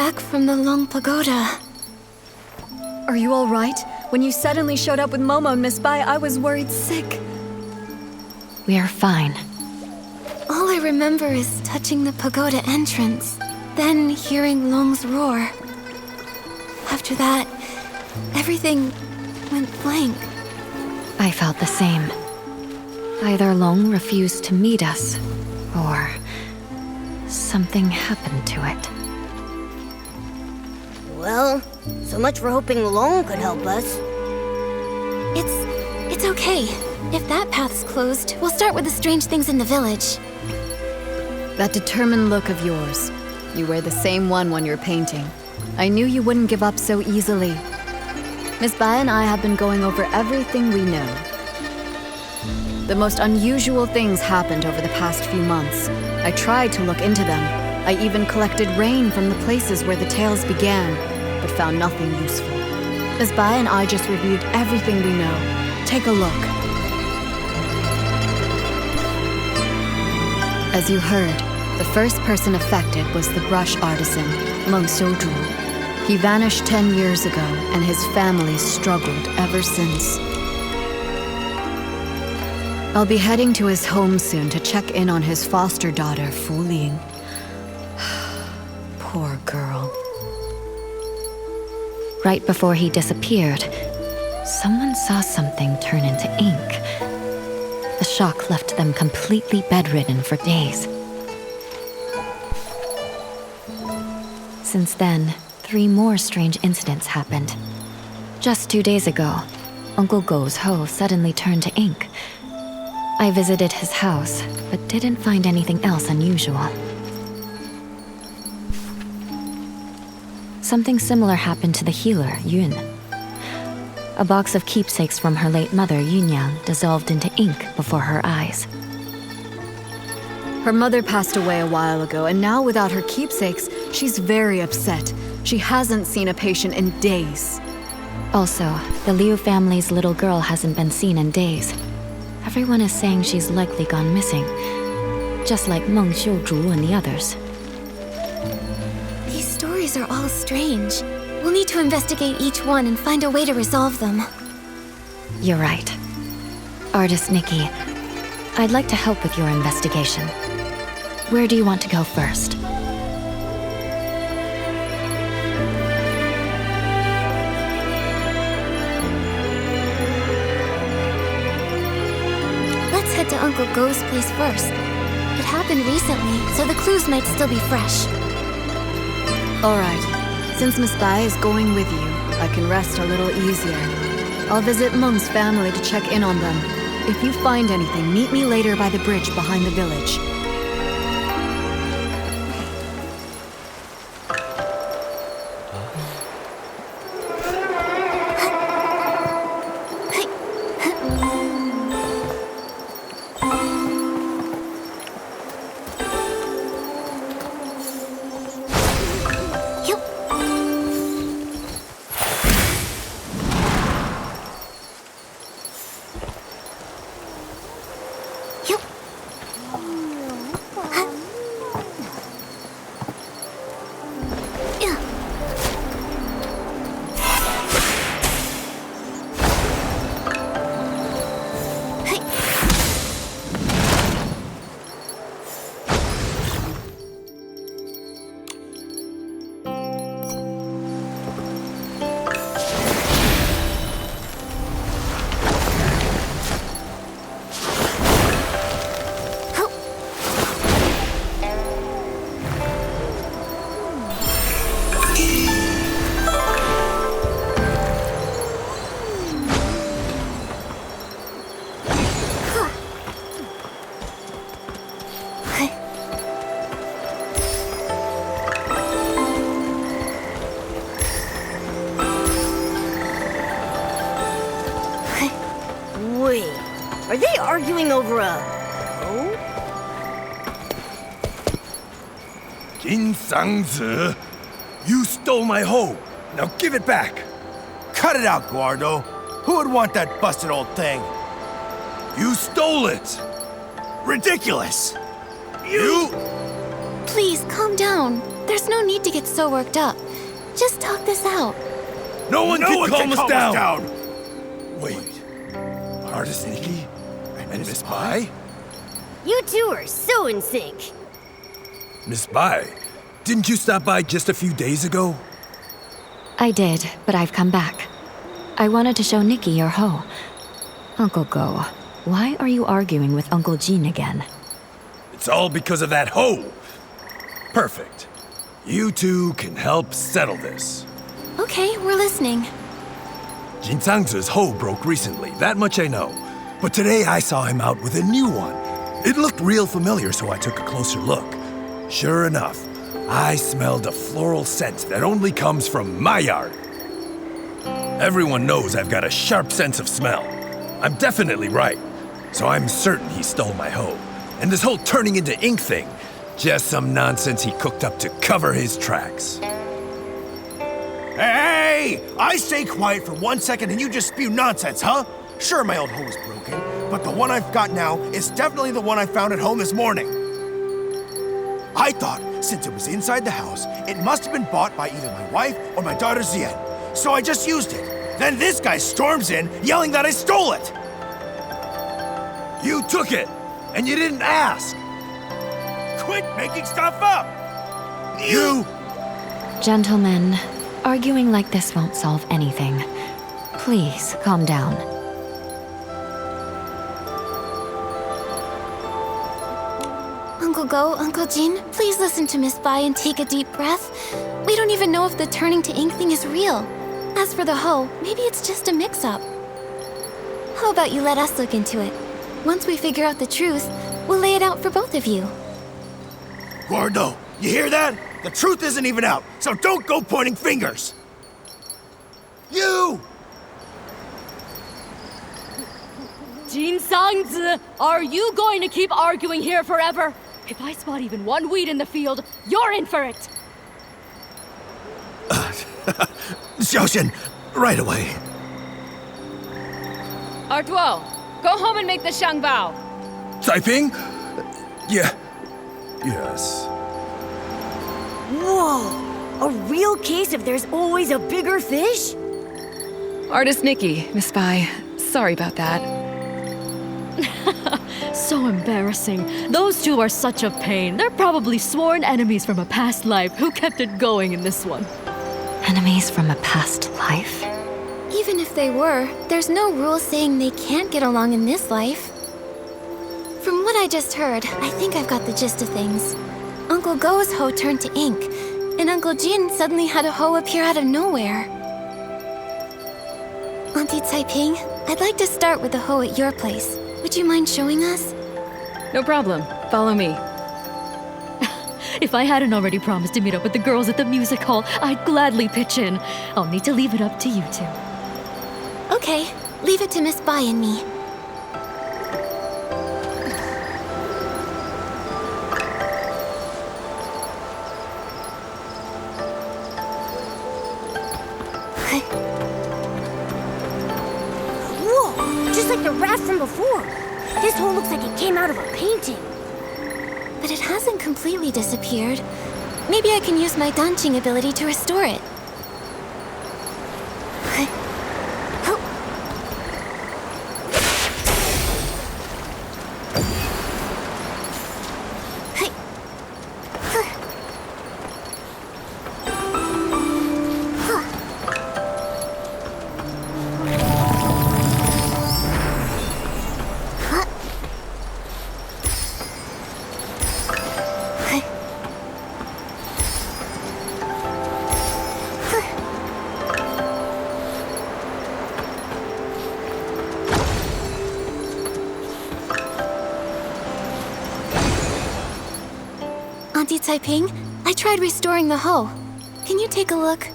back from the Long Pagoda. Are you all right? When you suddenly showed up with Momo and Miss Bai, I was worried sick. We are fine. All I remember is touching the pagoda entrance, then hearing Long's roar. After that, everything went blank. I felt the same. Either Long refused to meet us, or something happened to it. Well, so much for hoping Long could help us. It's okay. If that path's closed, we'll start with the strange things in the village. That determined look of yours. You wear the same one when you're painting. I knew you wouldn't give up so easily. Miss Bai and I have been going over everything we know. The most unusual things happened over the past few months. I tried to look into them. I even collected rain from the places where the tales began, but found nothing useful. Miss Bai and I just reviewed everything we know. Take a look. As you heard, the first person affected was the brush artisan, Meng Xiuzhu. He vanished 10 years ago, and his family struggled ever since. I'll be heading to his home soon to check in on his foster daughter, Fu Ling. Poor girl. Right before he disappeared, someone saw something turn into ink. The shock left them completely bedridden for days. Since then, 3 more strange incidents happened. Just 2 days ago, Uncle Go's hoe suddenly turned to ink. I visited his house, but didn't find anything else unusual. Something similar happened to the healer, Yun. A box of keepsakes from her late mother, Yunyang, dissolved into ink before her eyes. Her mother passed away a while ago, and now without her keepsakes, she's very upset. She hasn't seen a patient in days. Also, the Liu family's little girl hasn't been seen in days. Everyone is saying she's likely gone missing, just like Meng Xiuzhu and the others. These stories are all strange. We'll need to investigate each one and find a way to resolve them. You're right. Artist Nikki, I'd like to help with your investigation. Where do you want to go first? Let's head to Uncle Go's place first. It happened recently, so the clues might still be fresh. All right. Since Miss Bai is going with you, I can rest a little easier. I'll visit Meng's family to check in on them. If you find anything, meet me later by the bridge behind the village. Are they arguing over a... hoe? Jin Sangzi, you stole my hoe. Now give it back. Cut it out, Guardo. Who would want that busted old thing? You stole it. Ridiculous! You... Please, calm down. there's no need to get so worked up. Just talk this out. No one can calm us down! down. Wait. Artist Nikki? And Miss Bai? You two are so in sync. Miss Bai, didn't you stop by just a few days ago? I did, but I've come back. I wanted to show Nikki your hoe. Uncle Go, why are you arguing with Uncle Jean again? It's all because of that hoe! Perfect. You two can help settle this. Okay, we're listening. Jin Zhangzi's hoe broke recently, that much I know. But today I saw him out with a new one. It looked real familiar, so I took a closer look. Sure enough, I smelled a floral scent that only comes from my yard. Everyone knows I've got a sharp sense of smell. I'm definitely right, so I'm certain he stole my hoe. And this whole turning into ink thing, just some nonsense he cooked up to cover his tracks. Hey! I stay quiet for 1 second and you just spew nonsense, huh? Sure, my old hoe is broken, but the one I've got now is definitely the one I found at home this morning. I thought, since it was inside the house, it must have been bought by either my wife or my daughter Zien. So I just used it. Then this guy storms in, yelling that I stole it. You took it, and you didn't ask. Quit making stuff up! You... Gentlemen, arguing like this won't solve anything. Please, calm down. Uncle Go, Uncle Jin, please listen to Miss Bai and take a deep breath. We don't even know if the turning to ink thing is real. As for the hoe, maybe it's just a mix-up. How about you let us look into it? Once we figure out the truth, we'll lay it out for both of you. Gordo, you hear that? The truth isn't even out, so don't go pointing fingers! You! Jin Sangzi, are you going to keep arguing here forever? If I spot even one weed in the field, you're in for it! Xiaoxian, right away. Artuo, go home and make the Shangbao. Taiping? Yeah. Yes. Whoa! A real case of there's always a bigger fish? Artist Nikki, Miss Bai. Sorry about that. So embarrassing. Those two are such a pain. They're probably sworn enemies from a past life who kept it going in this one. Enemies from a past life? Even if they were, there's no rule saying they can't get along in this life. From what I just heard, I think I've got the gist of things. Uncle Go's hoe turned to ink, and Uncle Jin suddenly had a hoe appear out of nowhere. Auntie Taiping, I'd like to start with the hoe at your place. Would you mind showing us? No problem. Follow me. If I hadn't already promised to meet up with the girls at the music hall, I'd gladly pitch in. I'll need to leave it up to you two. Okay, leave it to Miss Bai and me. Whoa! Just like the raft from before. This hole looks like it came out of a painting. But it hasn't completely disappeared. Maybe I can use my dancing ability to restore it. Auntie Taiping, I tried restoring the hoe. Can you take a look?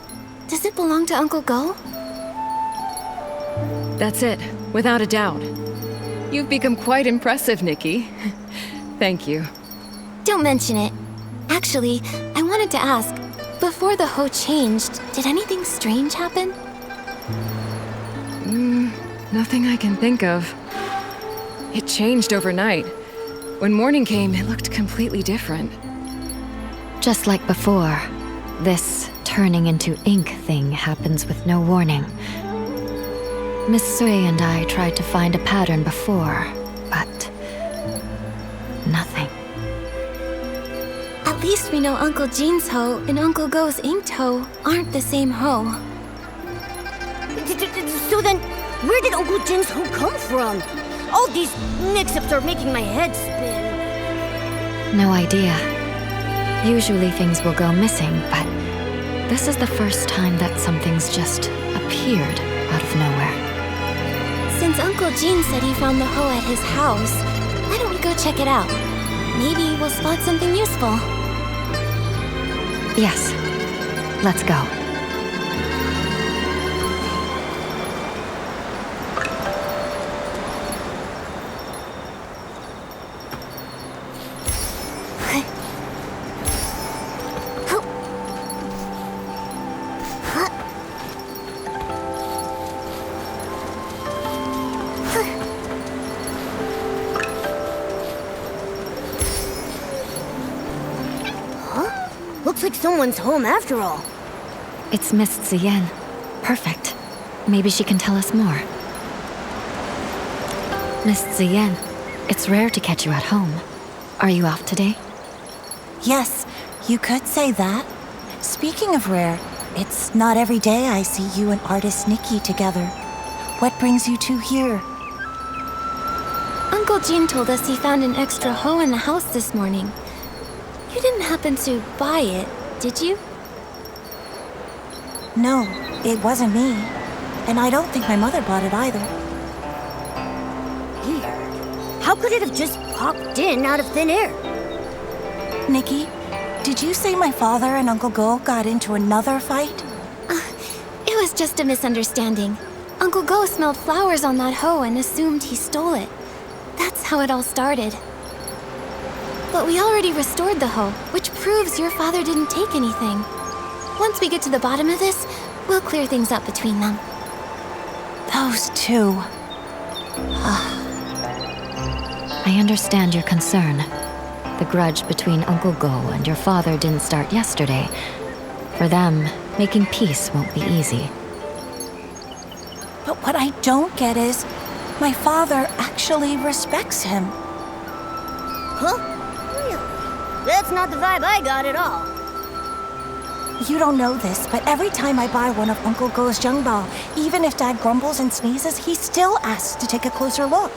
Does it belong to Uncle Go? That's it, without a doubt. You've become quite impressive, Nikki. Thank you. Don't mention it. Actually, I wanted to ask, before the hoe changed, did anything strange happen? Nothing I can think of. It changed overnight. When morning came, it looked completely different. Just like before, this turning into ink thing happens with no warning. Miss Sui and I tried to find a pattern before, but nothing. At least we know Uncle Jean's hoe and Uncle Go's inked hoe aren't the same hoe. So then, where did Uncle Jin's hoe come from? All these mix-ups are making my head spin. No idea. Usually things will go missing, but this is the first time that something's just appeared out of nowhere. Since Uncle Jean said he found the hoe at his house, why don't we go check it out? Maybe we'll spot something useful. Yes. Let's go. Looks like someone's home after all. It's Miss Ziyan. Perfect. Maybe she can tell us more. Miss Ziyan, it's rare to catch you at home. Are you off today? Yes, you could say that. Speaking of rare, it's not every day I see you and artist Nikki together. What brings you two here? Uncle Jean told us he found an extra hoe in the house this morning. You didn't happen to buy it, did you? No, it wasn't me. And I don't think my mother bought it either. Weird. How could it have just popped in out of thin air? Nikki, did you say my father and Uncle Go got into another fight? It was just a misunderstanding. Uncle Go smelled flowers on that hoe and assumed he stole it. That's how it all started. But we already restored the hoe, which proves your father didn't take anything. Once we get to the bottom of this, we'll clear things up between them. Those two. I understand your concern. The grudge between Uncle Go and your father didn't start yesterday. For them, making peace won't be easy. But what I don't get is, my father actually respects him. Huh? That's not the vibe I got at all. You don't know this, but every time I buy one of Uncle Go's Zhengbao, even if Dad grumbles and sneezes, he still asks to take a closer look.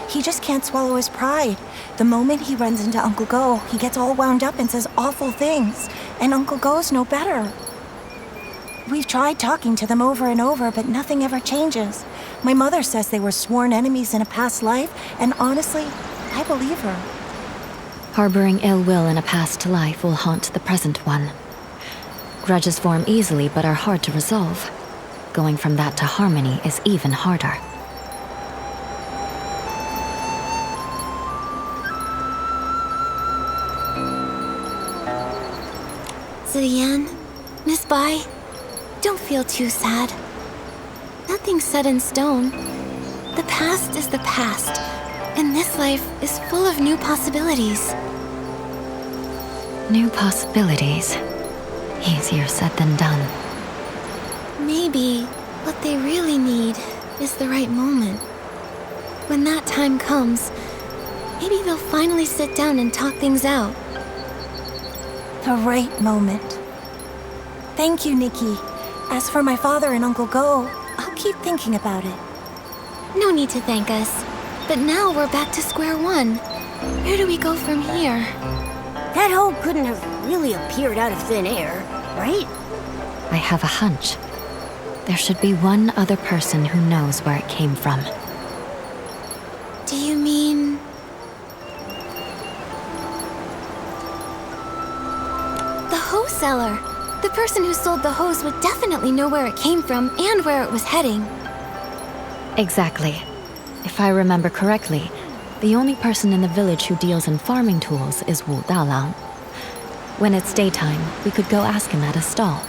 He just can't swallow his pride. The moment he runs into Uncle Go, he gets all wound up and says awful things. And Uncle Go's no better. We've tried talking to them over and over, but nothing ever changes. My mother says they were sworn enemies in a past life, and honestly, I believe her. Harboring ill will in a past life will haunt the present one. Grudges form easily but are hard to resolve. Going from that to harmony is even harder. Ziyan, Miss Bai, don't feel too sad. Nothing's set in stone. The past is the past, and this life is full of new possibilities. New possibilities. Easier said than done. Maybe what they really need is the right moment. When that time comes, maybe they'll finally sit down and talk things out. The right moment. Thank you, Nikki. As for my father and Uncle Go, I'll keep thinking about it. No need to thank us. But now we're back to square one. Where do we go from here? That hoe couldn't have really appeared out of thin air, right? I have a hunch. There should be one other person who knows where it came from. Do you mean... the hoe seller? The person who sold the hose would definitely know where it came from and where it was heading. Exactly. If I remember correctly, the only person in the village who deals in farming tools is Wu Dalang. When it's daytime, we could go ask him at his stall.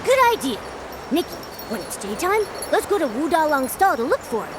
Good idea. Nikki, when it's daytime, let's go to Wu Dalang's stall to look for it.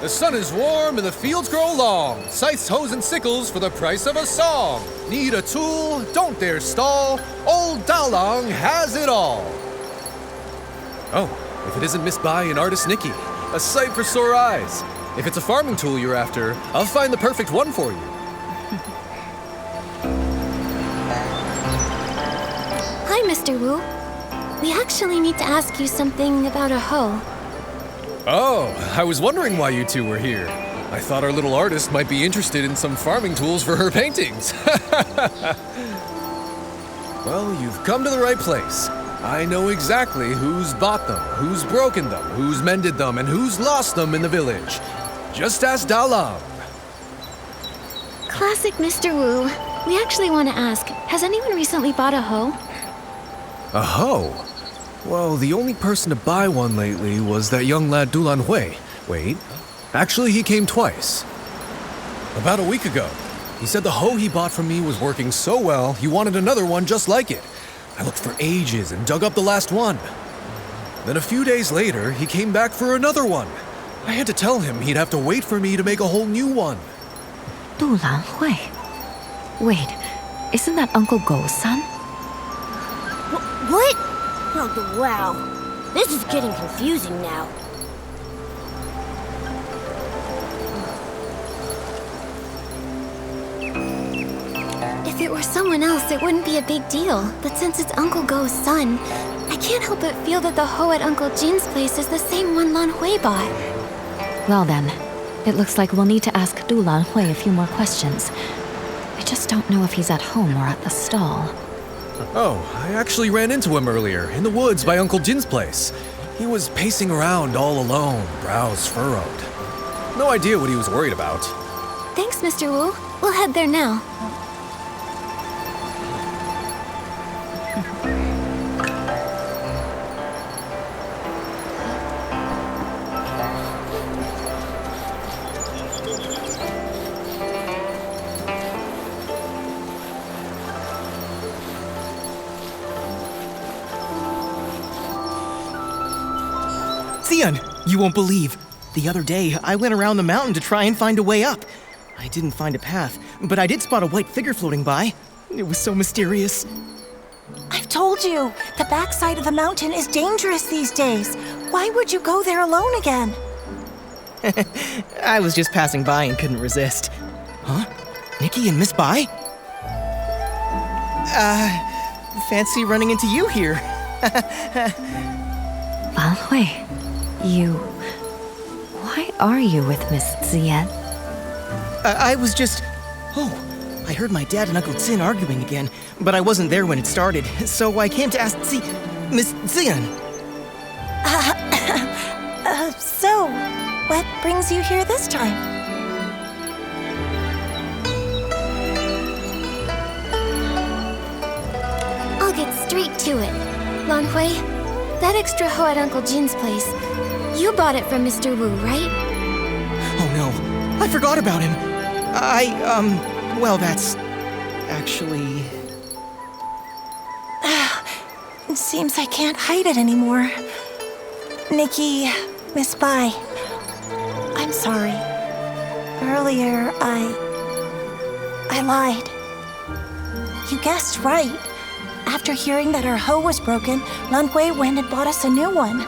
The sun is warm and the fields grow long. Scythes, hoes, and sickles for the price of a song. Need a tool? Don't dare stall. Old Dalong has it all. Oh, if it isn't Miss Bai and artist Nikki. A sight for sore eyes. If it's a farming tool you're after, I'll find the perfect one for you. Hi, Mr. Wu. We actually need to ask you something about a hoe. Oh, I was wondering why you two were here. I thought our little artist might be interested in some farming tools for her paintings. Well, you've come to the right place. I know exactly who's bought them, who's broken them, who's mended them, and who's lost them in the village. Just ask Dalam. Classic Mr. Wu. We actually want to ask, has anyone recently bought a hoe? A hoe? Well, the only person to buy one lately was that young lad Dulan Hui. Wait, actually he came twice. About a week ago. He said the hoe he bought from me was working so well, he wanted another one just like it. I looked for ages and dug up the last one. Then a few days later, he came back for another one. I had to tell him he'd have to wait for me to make a whole new one. Dulan Hui. Wait, isn't that Uncle Go's son? What? Oh, wow. This is getting confusing now. If it were someone else, it wouldn't be a big deal. But since it's Uncle Go's son, I can't help but feel that the hoe at Uncle Jin's place is the same one Lan Hui bought. Well then, it looks like we'll need to ask Dulan Hui a few more questions. I just don't know if he's at home or at the stall. Oh, I actually ran into him earlier, in the woods by Uncle Jin's place. He was pacing around all alone, brows furrowed. No idea what he was worried about. Thanks, Mr. Wu. We'll head there now. Xian, you won't believe. The other day, I went around the mountain to try and find a way up. I didn't find a path, but I did spot a white figure floating by. It was so mysterious. I've told you, the backside of the mountain is dangerous these days. Why would you go there alone again? I was just passing by and couldn't resist. Huh? Nikki and Miss Bai? Fancy running into you here. Lan Hui, why are you with Miss Zian? I was just... Oh, I heard my dad and Uncle Zin arguing again, but I wasn't there when it started, so I came to ask Miss Zian. So, what brings you here this time? I'll get straight to it. Lan Hui, that extra hoe at Uncle Jin's place, you bought it from Mr. Wu, right? Oh no, I forgot about him. Well, that's... actually... It seems I can't hide it anymore. Nikki, Miss Bai, I'm sorry. Earlier, I lied. You guessed right. After hearing that our hoe was broken, Lan Hui went and bought us a new one.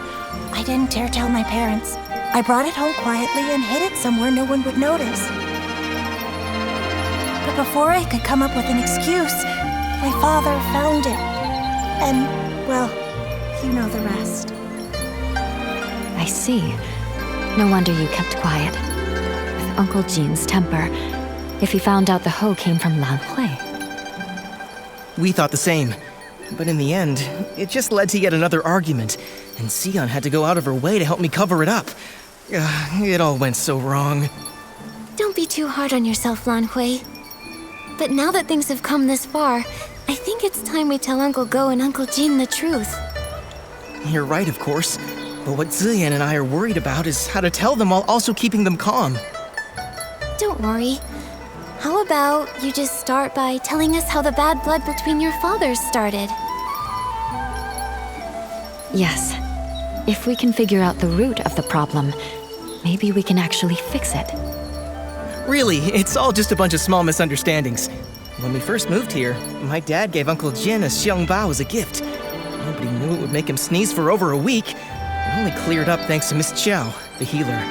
I didn't dare tell my parents. I brought it home quietly and hid it somewhere no one would notice. But before I could come up with an excuse, my father found it. And, well, you know the rest. I see. No wonder you kept quiet. With Uncle Jin's temper, if he found out the hoe came from Lan Hui. We thought the same. But in the end, it just led to yet another argument, and Xian had to go out of her way to help me cover it up. It all went so wrong. Don't be too hard on yourself, Lan Hui. But now that things have come this far, I think it's time we tell Uncle Go and Uncle Jin the truth. You're right, of course. But what Zian and I are worried about is how to tell them while also keeping them calm. Don't worry. How about you just start by telling us how the bad blood between your fathers started? Yes. If we can figure out the root of the problem, maybe we can actually fix it. Really, it's all just a bunch of small misunderstandings. When we first moved here, my dad gave Uncle Jin a xiangbao as a gift. Nobody knew it would make him sneeze for over a week. It only cleared up thanks to Miss Chow, the healer.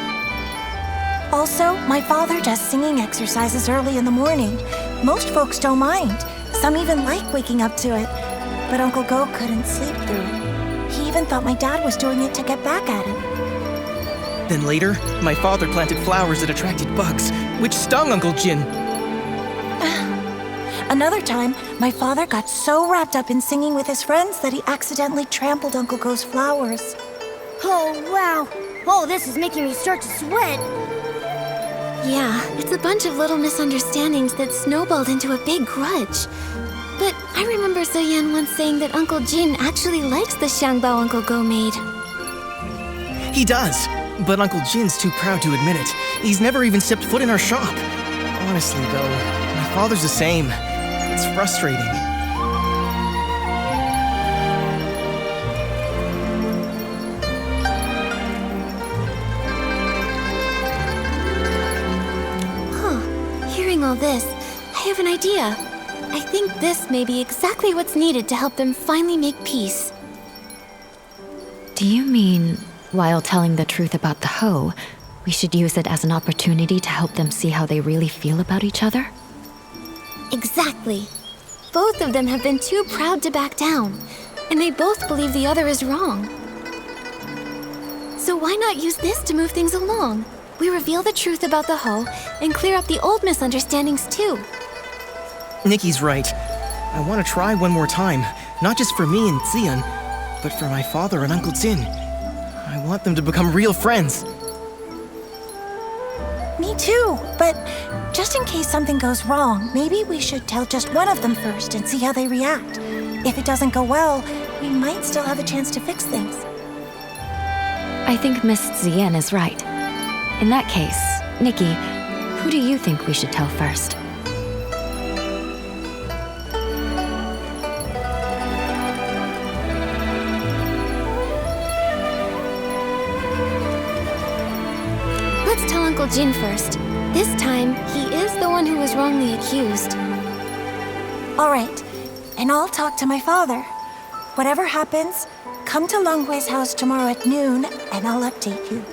Also, my father does singing exercises early in the morning. Most folks don't mind. Some even like waking up to it. But Uncle Go couldn't sleep through it. He even thought my dad was doing it to get back at him. Then later, my father planted flowers that attracted bugs, which stung Uncle Jin. Another time, my father got so wrapped up in singing with his friends that he accidentally trampled Uncle Go's flowers. Oh, wow. Oh, this is making me start to sweat. Yeah, it's a bunch of little misunderstandings that snowballed into a big grudge. But I remember Zoyan once saying that Uncle Jin actually likes the xiangbao Uncle Go made. He does, but Uncle Jin's too proud to admit it. He's never even stepped foot in our shop. Honestly, though, my father's the same. It's frustrating. Hearing all this, I have an idea. I think this may be exactly what's needed to help them finally make peace. Do you mean, while telling the truth about the hoe, we should use it as an opportunity to help them see how they really feel about each other? Exactly. Both of them have been too proud to back down, and they both believe the other is wrong. So why not use this to move things along? We reveal the truth about the hoe and clear up the old misunderstandings too. Nikki's right. I want to try one more time, not just for me and Xian, but for my father and Uncle Jin. I want them to become real friends. Me too, but just in case something goes wrong, maybe we should tell just one of them first and see how they react. If it doesn't go well, we might still have a chance to fix things. I think Miss Zien is right. In that case, Nikki, who do you think we should tell first? Let's tell Uncle Jin first. This time, he is the one who was wrongly accused. All right, and I'll talk to my father. Whatever happens, come to Longhui's house tomorrow at noon, and I'll update you.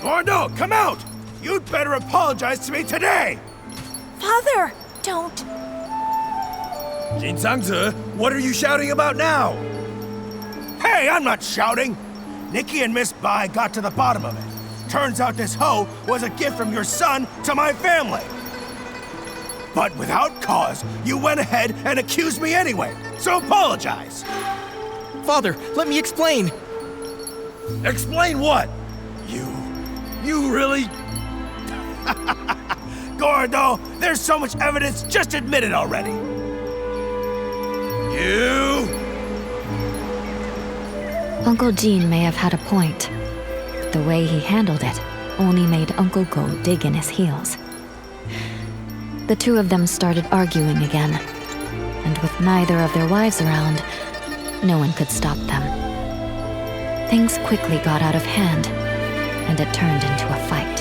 Gordo, come out! You'd better apologize to me today! Father, don't. Jin Sangzi, what are you shouting about now? Hey, I'm not shouting! Nikki and Miss Bai got to the bottom of it. Turns out this hoe was a gift from your son to my family. But without cause, you went ahead and accused me anyway, so apologize. Father, let me explain. Explain what? You really... Gordo, there's so much evidence, just admit it already. You... Uncle Jin may have had a point, but the way he handled it only made Uncle Go dig in his heels. The two of them started arguing again, and with neither of their wives around, no one could stop them. Things quickly got out of hand, and it turned into a fight.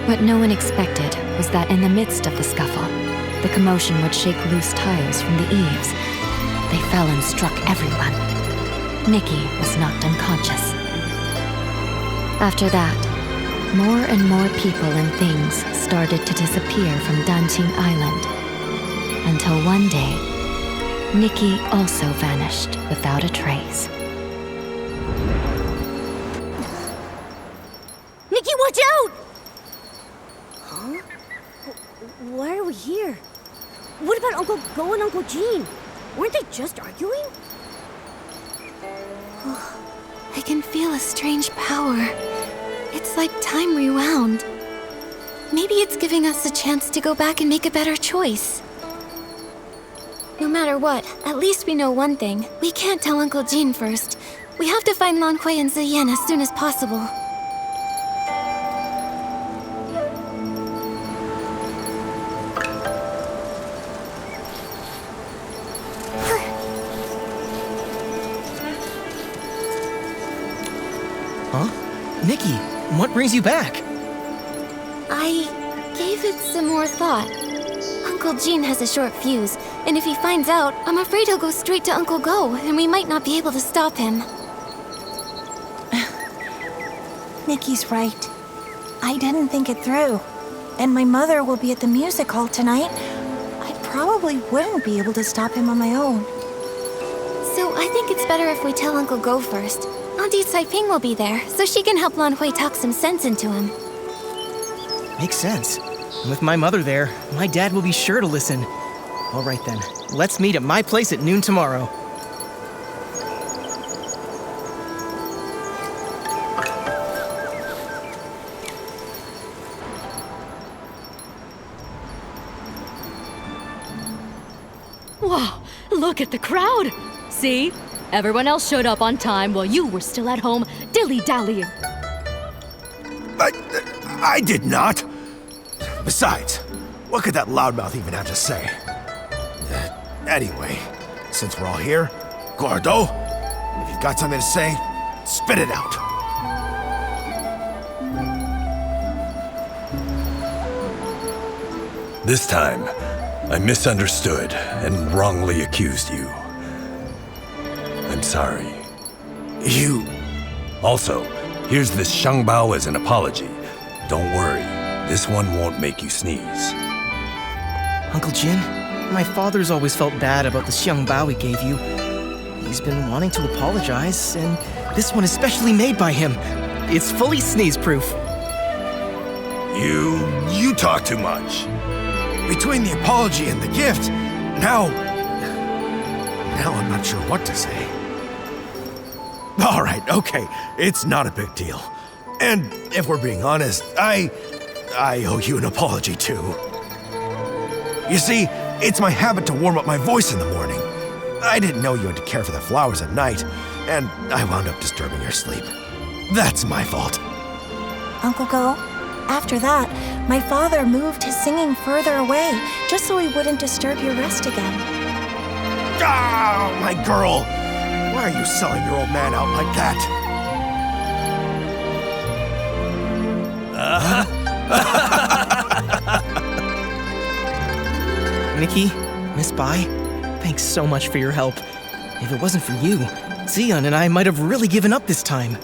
What no one expected was that in the midst of the scuffle, the commotion would shake loose tiles from the eaves. They fell and struck everyone. Nikki was knocked unconscious. After that, more and more people and things started to disappear from Danqing Island, until one day, Nikki also vanished without a trace. Nikki here? What about Uncle Go and Uncle Jean? Weren't they just arguing? I can feel a strange power. It's like time rewound. Maybe it's giving us a chance to go back and make a better choice. No matter what, at least we know one thing. We can't tell Uncle Jean first. We have to find Lan Hui and Ziyan as soon as possible. Huh? Nikki, what brings you back? I gave it some more thought. Uncle Jean has a short fuse, and if he finds out, I'm afraid he'll go straight to Uncle Go, and we might not be able to stop him. Nikki's right. I didn't think it through. And my mother will be at the music hall tonight. I probably wouldn't be able to stop him on my own. So I think it's better if we tell Uncle Go first. Auntie Caiping will be there, so she can help Lan Hui talk some sense into him. Makes sense. With my mother there, my dad will be sure to listen. All right then, let's meet at my place at noon tomorrow. Wow, look at the crowd! See? Everyone else showed up on time while you were still at home dilly-dallying. I did not. Besides, what could that loudmouth even have to say? Anyway, since we're all here, Gordo, if you've got something to say, spit it out. This time, I misunderstood and wrongly accused you. I'm sorry. You... Also, here's this Shangbao as an apology. Don't worry, this one won't make you sneeze. Uncle Jin, my father's always felt bad about the Xiangbao he gave you. He's been wanting to apologize, and this one is specially made by him. It's fully sneeze-proof. You talk too much. Between the apology and the gift, now I'm not sure what to say. All right, okay, it's not a big deal. And if we're being honest, I owe you an apology too. You see, it's my habit to warm up my voice in the morning. I didn't know you had to care for the flowers at night, and I wound up disturbing your sleep. That's my fault. Uncle Go, after that, my father moved his singing further away, just so he wouldn't disturb your rest again. Ah, my girl! Why are you selling your old man out like that? Nikki, Miss Bai, thanks so much for your help. If it wasn't for you, Zion and I might have really given up this time.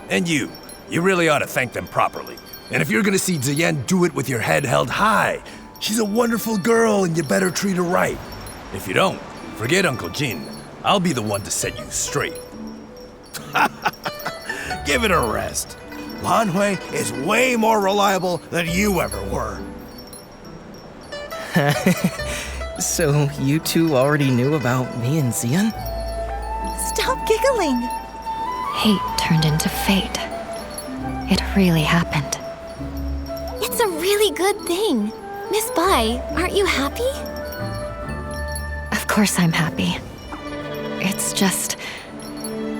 And you really ought to thank them properly. And if you're gonna see Ziyan, do it with your head held high. She's a wonderful girl, and you better treat her right. If you don't, forget Uncle Jin. I'll be the one to set you straight. Give it a rest. Lan Hui is way more reliable than you ever were. So you two already knew about me and Zion? Stop giggling! Hate turned into fate. It really happened. It's a really good thing. Miss Bai, aren't you happy? Of course I'm happy. It's just...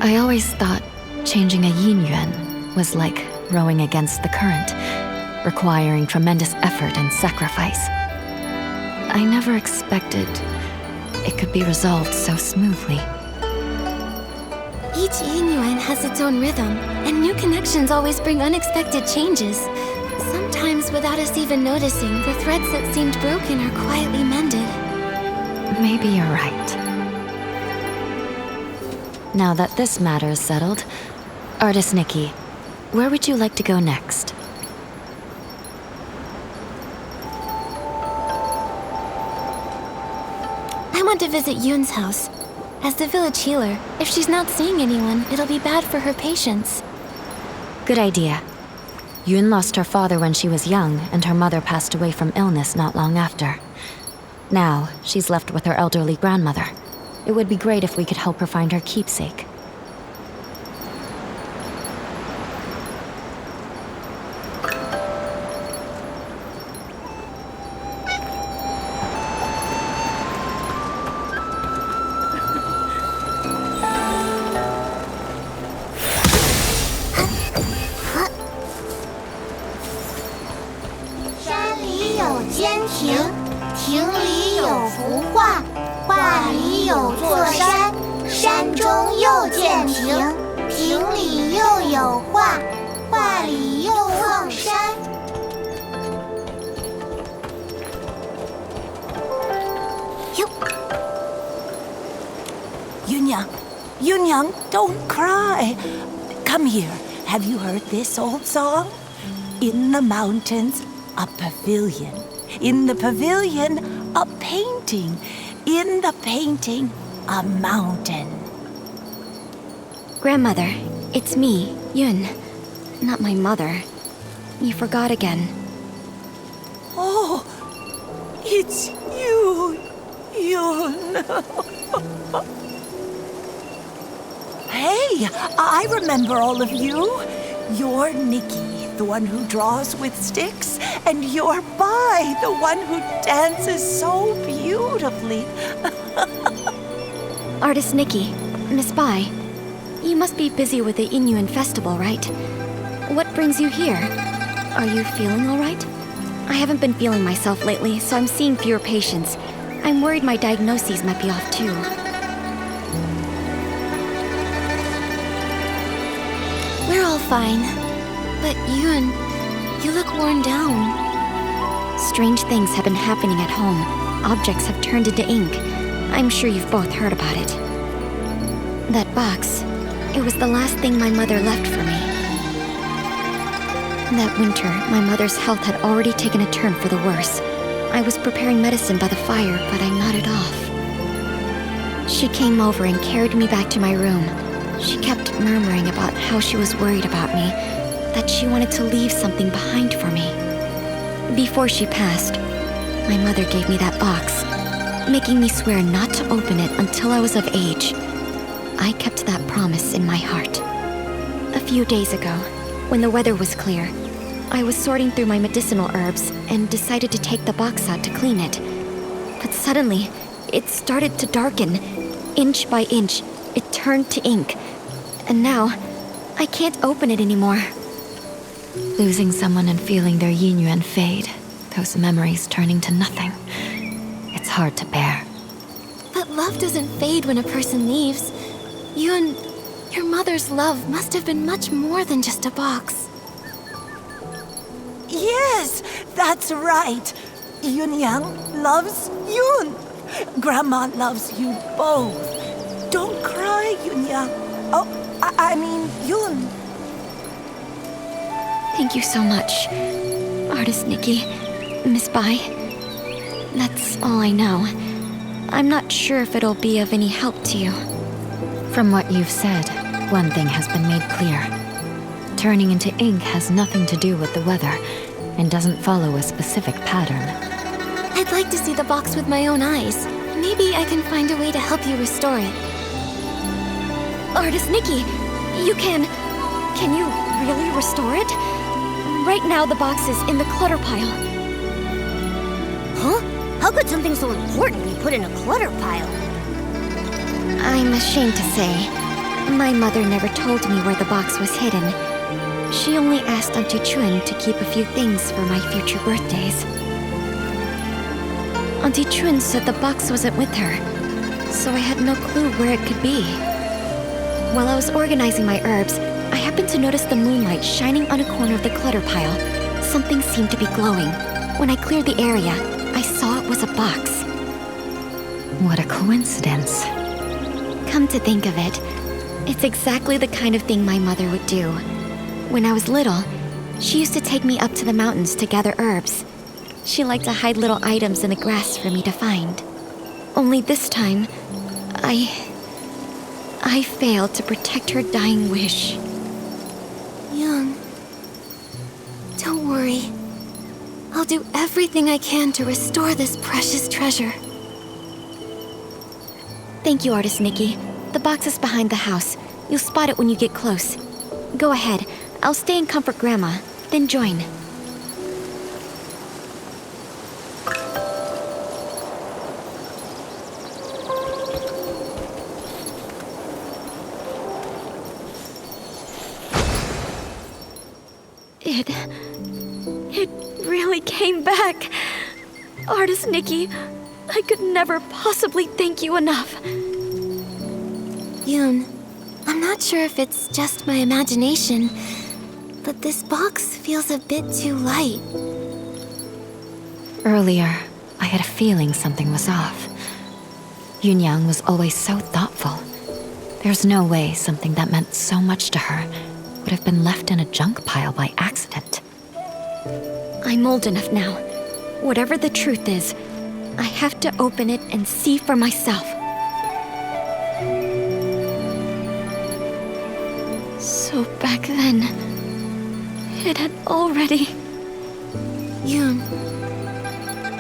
I always thought changing a yin yuan was like rowing against the current, requiring tremendous effort and sacrifice. I never expected it could be resolved so smoothly. Each yin yuan has its own rhythm, and new connections always bring unexpected changes. Sometimes, without us even noticing, the threads that seemed broken are quietly mended. Maybe you're right. Now that this matter is settled, Artist Nikki, where would you like to go next? I want to visit Yoon's house. As the village healer, if she's not seeing anyone, it'll be bad for her patients. Good idea. Yun lost her father when she was young, and her mother passed away from illness not long after. Now, she's left with her elderly grandmother. It would be great if we could help her find her keepsake. Yunyang, don't cry. Come here. Have you heard this old song? In the mountains, a pavilion. In the pavilion, a painting. In the painting, a mountain. Grandmother, it's me, Yun. Not my mother. You forgot again. Oh, it's you, Yun. Hey, I remember all of you. You're Nikki, the one who draws with sticks, and you're Bai, the one who dances so beautifully. Artist Nikki, Miss Bai, you must be busy with the Inyuan festival, right? What brings you here? Are you feeling all right? I haven't been feeling myself lately, so I'm seeing fewer patients. I'm worried my diagnoses might be off too. We're all fine. But Yun, you look worn down. Strange things have been happening at home. Objects have turned into ink. I'm sure you've both heard about it. That box, it was the last thing my mother left for me. That winter, my mother's health had already taken a turn for the worse. I was preparing medicine by the fire, but I nodded off. She came over and carried me back to my room. She kept murmuring about how she was worried about me, that she wanted to leave something behind for me. Before she passed, my mother gave me that box, making me swear not to open it until I was of age. I kept that promise in my heart. A few days ago, when the weather was clear, I was sorting through my medicinal herbs and decided to take the box out to clean it. But suddenly, it started to darken. Inch by inch, it turned to ink. And now, I can't open it anymore. Losing someone and feeling their yin-yuan fade, those memories turning to nothing. It's hard to bear. But love doesn't fade when a person leaves. Yun, your mother's love must have been much more than just a box. Yes, that's right. Yunyang loves Yun. Grandma loves you both. Don't cry, Yunyang. Oh, I mean, Yun. Thank you so much, Artist Nikki, Miss Bai. That's all I know. I'm not sure if it'll be of any help to you. From what you've said, one thing has been made clear. Turning into ink has nothing to do with the weather and doesn't follow a specific pattern. I'd like to see the box with my own eyes. Maybe I can find a way to help you restore it. Artist Nikki, you can you really restore it? Right now the box is in the clutter pile. Huh? How could something so important be put in a clutter pile? I'm ashamed to say, my mother never told me where the box was hidden. She only asked Auntie Chun to keep a few things for my future birthdays. Auntie Chun said the box wasn't with her, so I had no clue where it could be. While I was organizing my herbs, I happened to notice the moonlight shining on a corner of the clutter pile. Something seemed to be glowing. When I cleared the area, I saw it was a box. What a coincidence. Come to think of it, it's exactly the kind of thing my mother would do. When I was little, she used to take me up to the mountains to gather herbs. She liked to hide little items in the grass for me to find. Only this time, I failed to protect her dying wish. Yun. worry. I'll do everything I can to restore this precious treasure. Thank you, Artist Nikki. The box is behind the house. You'll spot it when you get close. Go ahead. I'll stay and comfort Grandma, then join. It really came back. Artist Nikki, I could never possibly thank you enough. Yoon, I'm not sure if it's just my imagination, but this box feels a bit too light. Earlier, I had a feeling something was off. Yunyang was always so thoughtful. There's no way something that meant so much to her would have been left in a junk pile by accident. I'm old enough now. Whatever the truth is, I have to open it and see for myself. So back then, it had already... Yoon,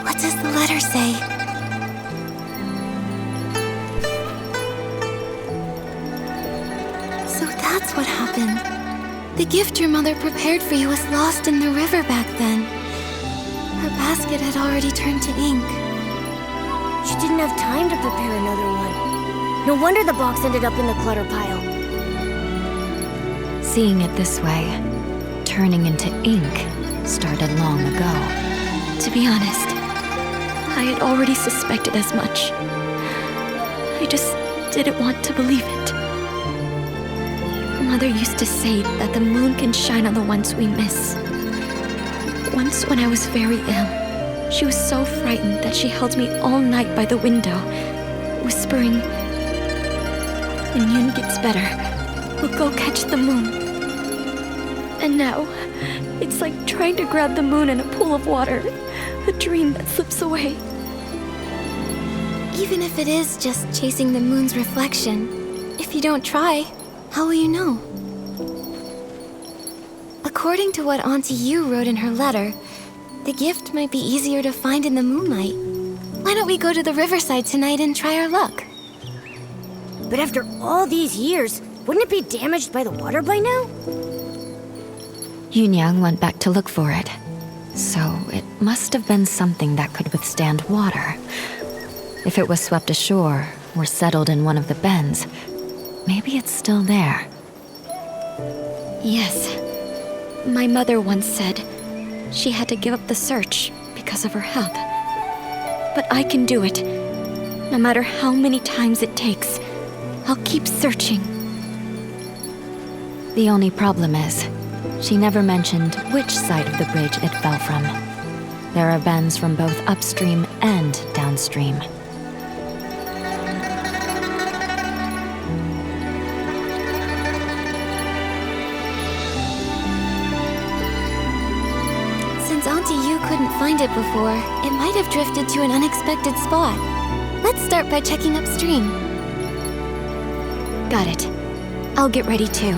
what does the letter say? So that's what happened. The gift your mother prepared for you was lost in the river back then. Her basket had already turned to ink. She didn't have time to prepare another one. No wonder the box ended up in the clutter pile. Seeing it this way, turning into ink, started long ago. To be honest, I had already suspected as much. I just didn't want to believe it. Mother used to say that the moon can shine on the ones we miss. Once when I was very ill, she was so frightened that she held me all night by the window, whispering, "When Yoon gets better, we'll go catch the moon." And now, it's like trying to grab the moon in a pool of water, a dream that slips away. Even if it is just chasing the moon's reflection, if you don't try, how will you know? According to what Auntie Yu wrote in her letter, the gift might be easier to find in the moonlight. Why don't we go to the riverside tonight and try our luck? But after all these years, wouldn't it be damaged by the water by now? Yunyang went back to look for it. So it must have been something that could withstand water. If it was swept ashore or settled in one of the bends, maybe it's still there. Yes. My mother once said she had to give up the search because of her health. But I can do it. No matter how many times it takes, I'll keep searching. The only problem is, she never mentioned which side of the bridge it fell from. There are bends from both upstream and downstream. Since Auntie Yu couldn't find it before, it might have drifted to an unexpected spot. Let's start by checking upstream. Got it. I'll get ready too.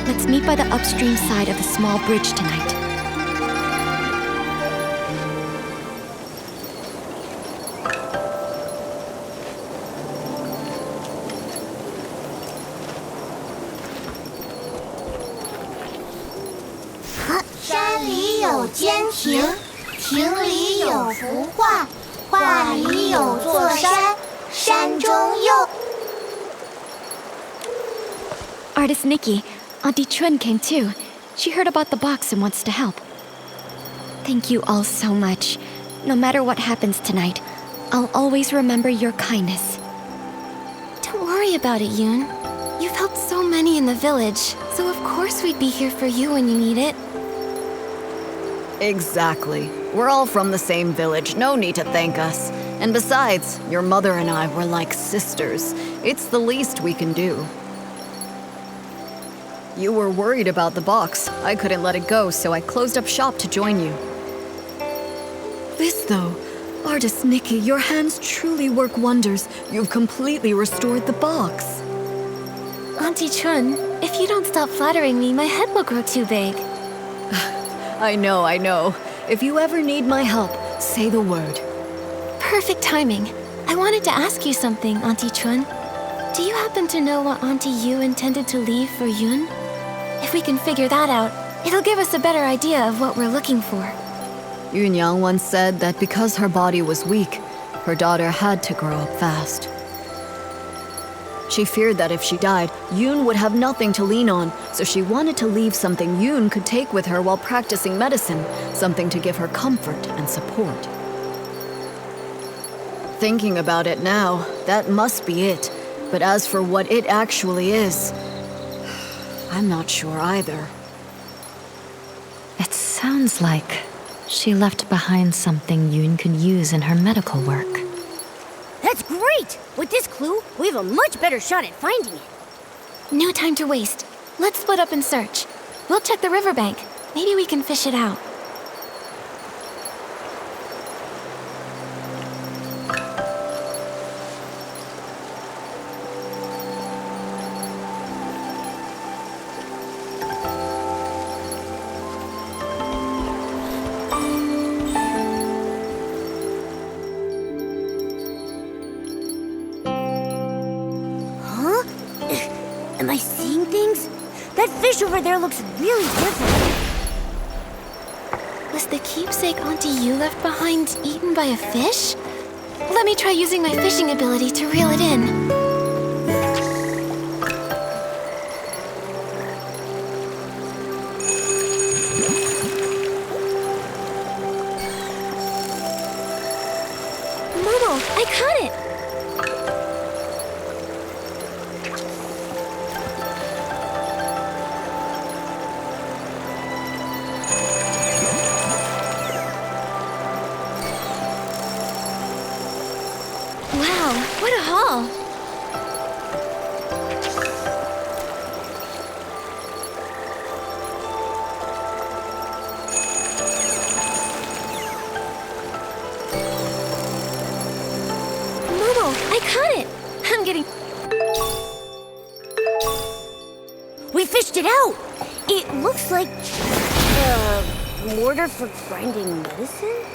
Let's meet by the upstream side of the small bridge tonight. Artist Nikki, Auntie Chun came too. She heard about the box and wants to help. Thank you all so much. No matter what happens tonight, I'll always remember your kindness. Don't worry about it, Yoon. You've helped so many in the village, so of course we'd be here for you when you need it. Exactly. We're all from the same village, no need to thank us. And besides, your mother and I were like sisters. It's the least we can do. You were worried about the box. I couldn't let it go, so I closed up shop to join you. This, though, Artist Nikki, your hands truly work wonders. You've completely restored the box. Auntie Chun, if you don't stop flattering me, my head will grow too big. I know. If you ever need my help, say the word. Perfect timing. I wanted to ask you something, Auntie Chun. Do you happen to know what Auntie Yu intended to leave for Yun? If we can figure that out, it'll give us a better idea of what we're looking for. Yun Yang once said that because her body was weak, her daughter had to grow up fast. She feared that if she died, Yun would have nothing to lean on, so she wanted to leave something Yun could take with her while practicing medicine, something to give her comfort and support. Thinking about it now, that must be it. But as for what it actually is, I'm not sure either. It sounds like she left behind something Yun could use in her medical work. That's great! With this clue, we have a much better shot at finding it. No time to waste. Let's split up and search. We'll check the riverbank. Maybe we can fish it out. Am I seeing things? That fish over there looks really different. Was the keepsake Auntie Yu left behind eaten by a fish? Let me try using my fishing ability to reel it in. Momo, I caught it! Wow, what a haul! Momo, I caught it! I'm getting... We fished it out! It looks like... mortar for grinding medicine?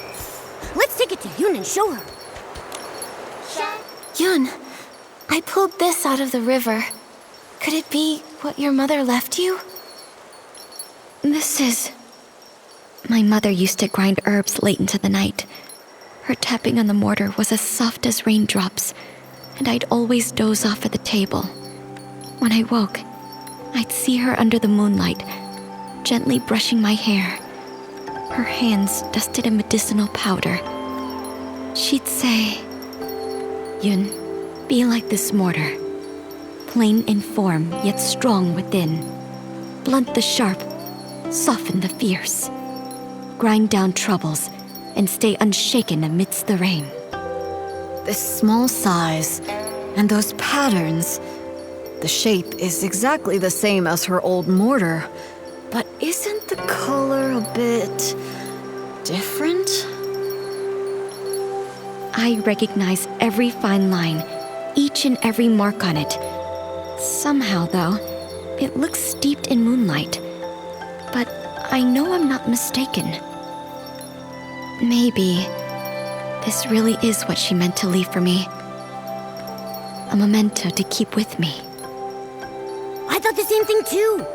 Let's take it to Yun and show her. Yun, I pulled this out of the river. Could it be what your mother left you? This is... My mother used to grind herbs late into the night. Her tapping on the mortar was as soft as raindrops, and I'd always doze off at the table. When I woke, I'd see her under the moonlight, gently brushing my hair, her hands dusted in medicinal powder. She'd say, "Yun, be like this mortar, plain in form yet strong within. Blunt the sharp, soften the fierce. Grind down troubles and stay unshaken amidst the rain." This small size and those patterns. The shape is exactly the same as her old mortar, but isn't the color a bit different? I recognize every fine line, each and every mark on it. Somehow, though, it looks steeped in moonlight. But I know I'm not mistaken. Maybe this really is what she meant to leave for me. A memento to keep with me. I thought the same thing too.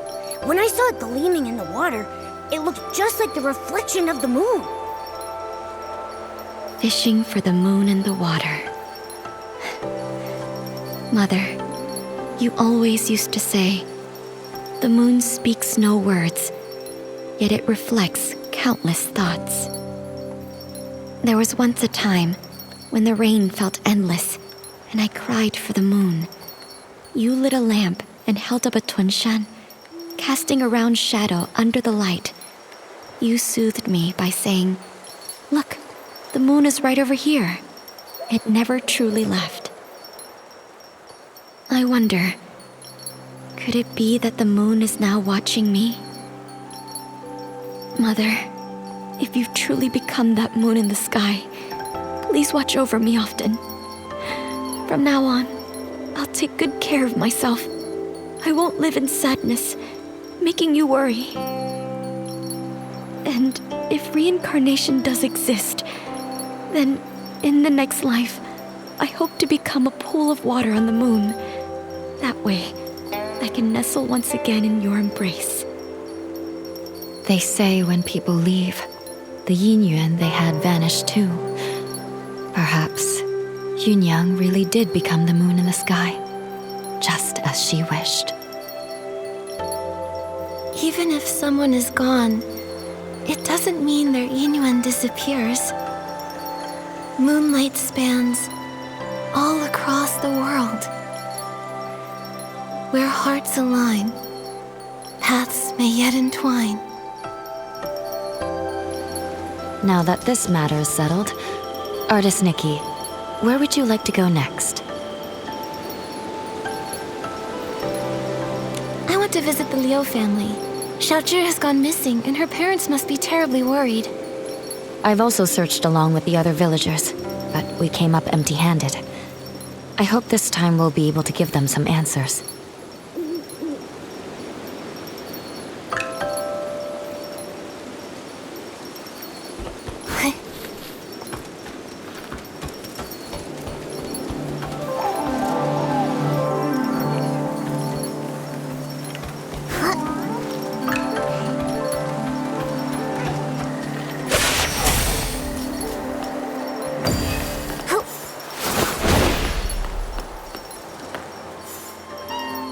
When I saw it gleaming in the water, it looked just like the reflection of the moon. Fishing for the moon in the water. Mother, you always used to say, "The moon speaks no words, yet it reflects countless thoughts." There was once a time when the rain felt endless, and I cried for the moon. You lit a lamp and held up a tunshan, casting a round shadow under the light. You soothed me by saying, "Look, the moon is right over here." It never truly left. I wonder, could it be that the moon is now watching me? Mother, if you've truly become that moon in the sky, please watch over me often. From now on, I'll take good care of myself. I won't live in sadness, making you worry. And And if reincarnation does exist, then in the next life, I hope to become a pool of water on the moon. That way, I can nestle once again in your embrace. They say when people leave, the yin-yuan they had vanished too. Perhaps Yunyang really did become the moon in the sky, just as she wished. Even if someone is gone, it doesn't mean their yin-yuan disappears. Moonlight spans all across the world. Where hearts align, paths may yet entwine. Now that this matter is settled, Artist Nikki, where would you like to go next? I want to visit the Liu family. Xiaozhi has gone missing, and her parents must be terribly worried. I've also searched along with the other villagers, but we came up empty-handed. I hope this time we'll be able to give them some answers.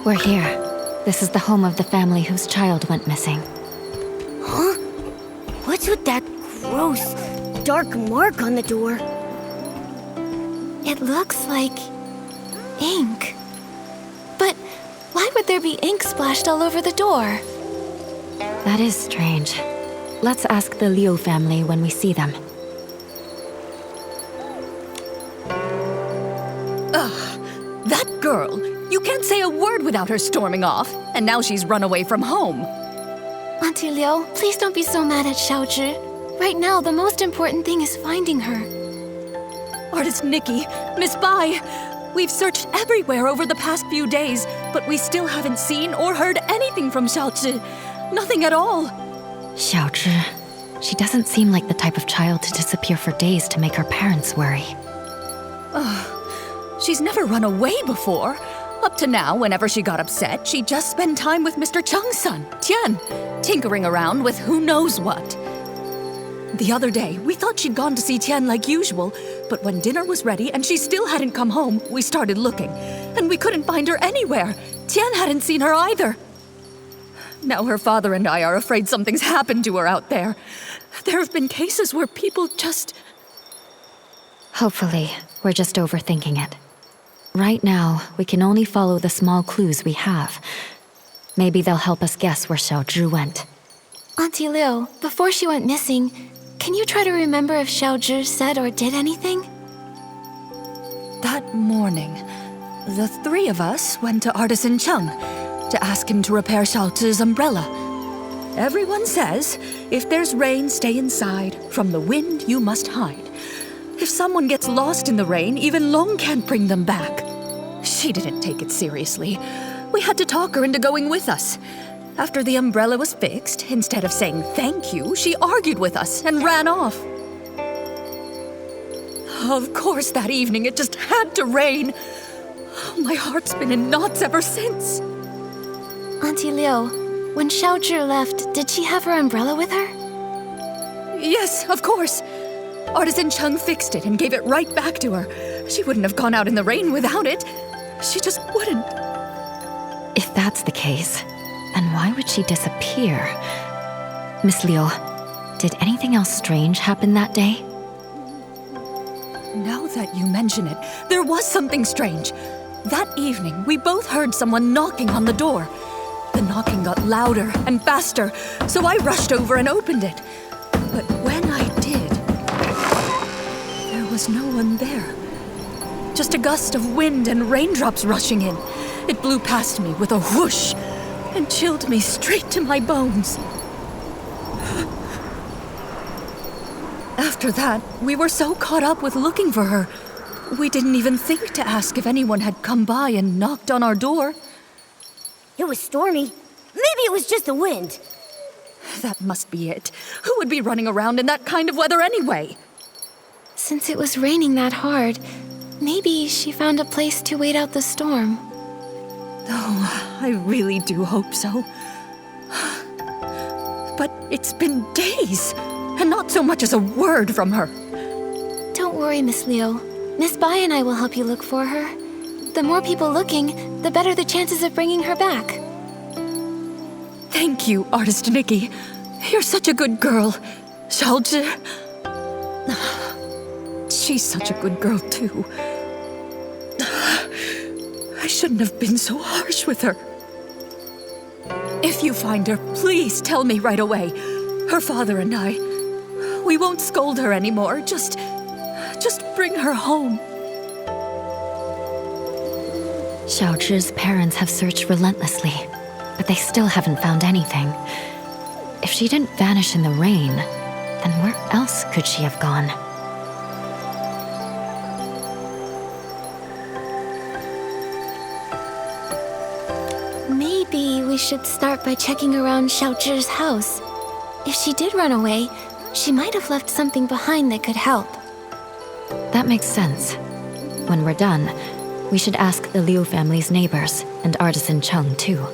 We're here. This is the home of the family whose child went missing. Huh? What's with that gross, dark mark on the door? It looks like ink. But why would there be ink splashed all over the door? That is strange. Let's ask the Liu family when we see them. That girl! You can't say a word without her storming off, and now she's run away from home. Auntie Liu, please don't be so mad at Xiaozhi. Right now, the most important thing is finding her. Artist Nikki, Miss Bai, we've searched everywhere over the past few days, but we still haven't seen or heard anything from Xiaozhi. Nothing at all. Xiaozhi. She doesn't seem like the type of child to disappear for days to make her parents worry. She's never run away before. Up to now, whenever she got upset, she'd just spend time with Mr. Cheng's son, Tian, tinkering around with who knows what. The other day, we thought she'd gone to see Tian like usual, but when dinner was ready and she still hadn't come home, we started looking, and we couldn't find her anywhere. Tian hadn't seen her either. Now her father and I are afraid something's happened to her out there. There have been cases where people just... Hopefully, we're just overthinking it. Right now, we can only follow the small clues we have. Maybe they'll help us guess where Xiaozhi went. Auntie Liu, before she went missing, can you try to remember if Xiaozhi said or did anything? That morning, the three of us went to Artisan Cheng to ask him to repair Xiaozhi's umbrella. Everyone says, if there's rain, stay inside. From the wind, you must hide. If someone gets lost in the rain, even Long can't bring them back. She didn't take it seriously. We had to talk her into going with us. After the umbrella was fixed, instead of saying thank you, she argued with us and ran off. Of course, that evening it just had to rain. My heart's been in knots ever since. Auntie Liu, when Xiaozhi left, did she have her umbrella with her? Yes, of course. Artisan Cheng fixed it and gave it right back to her. She wouldn't have gone out in the rain without it. She just wouldn't. If that's the case, then why would she disappear? Miss Liu, did anything else strange happen that day? Now that you mention it, there was something strange. That evening, we both heard someone knocking on the door. The knocking got louder and faster, so I rushed over and opened it. But when I did, there was no one there. Just a gust of wind and raindrops rushing in. It blew past me with a whoosh and chilled me straight to my bones. After that, we were so caught up with looking for her, we didn't even think to ask if anyone had come by and knocked on our door. It was stormy. Maybe it was just the wind. That must be it. Who would be running around in that kind of weather anyway? Since it was raining that hard, maybe she found a place to wait out the storm. Oh, I really do hope so. But it's been days, and not so much as a word from her. Don't worry, Miss Leo. Miss Bai and I will help you look for her. The more people looking, the better the chances of bringing her back. Thank you, Artist Nikki. You're such a good girl. Xiaozhi. She's such a good girl, too. I shouldn't have been so harsh with her. If you find her, please tell me right away. Her father and I, we won't scold her anymore. Just bring her home. Xiaozhi's parents have searched relentlessly, but they still haven't found anything. If she didn't vanish in the rain, then where else could she have gone? Maybe we should start by checking around Xiaozhi's house. If she did run away, she might have left something behind that could help. That makes sense. When we're done, we should ask the Liu family's neighbors and artisan Cheng too.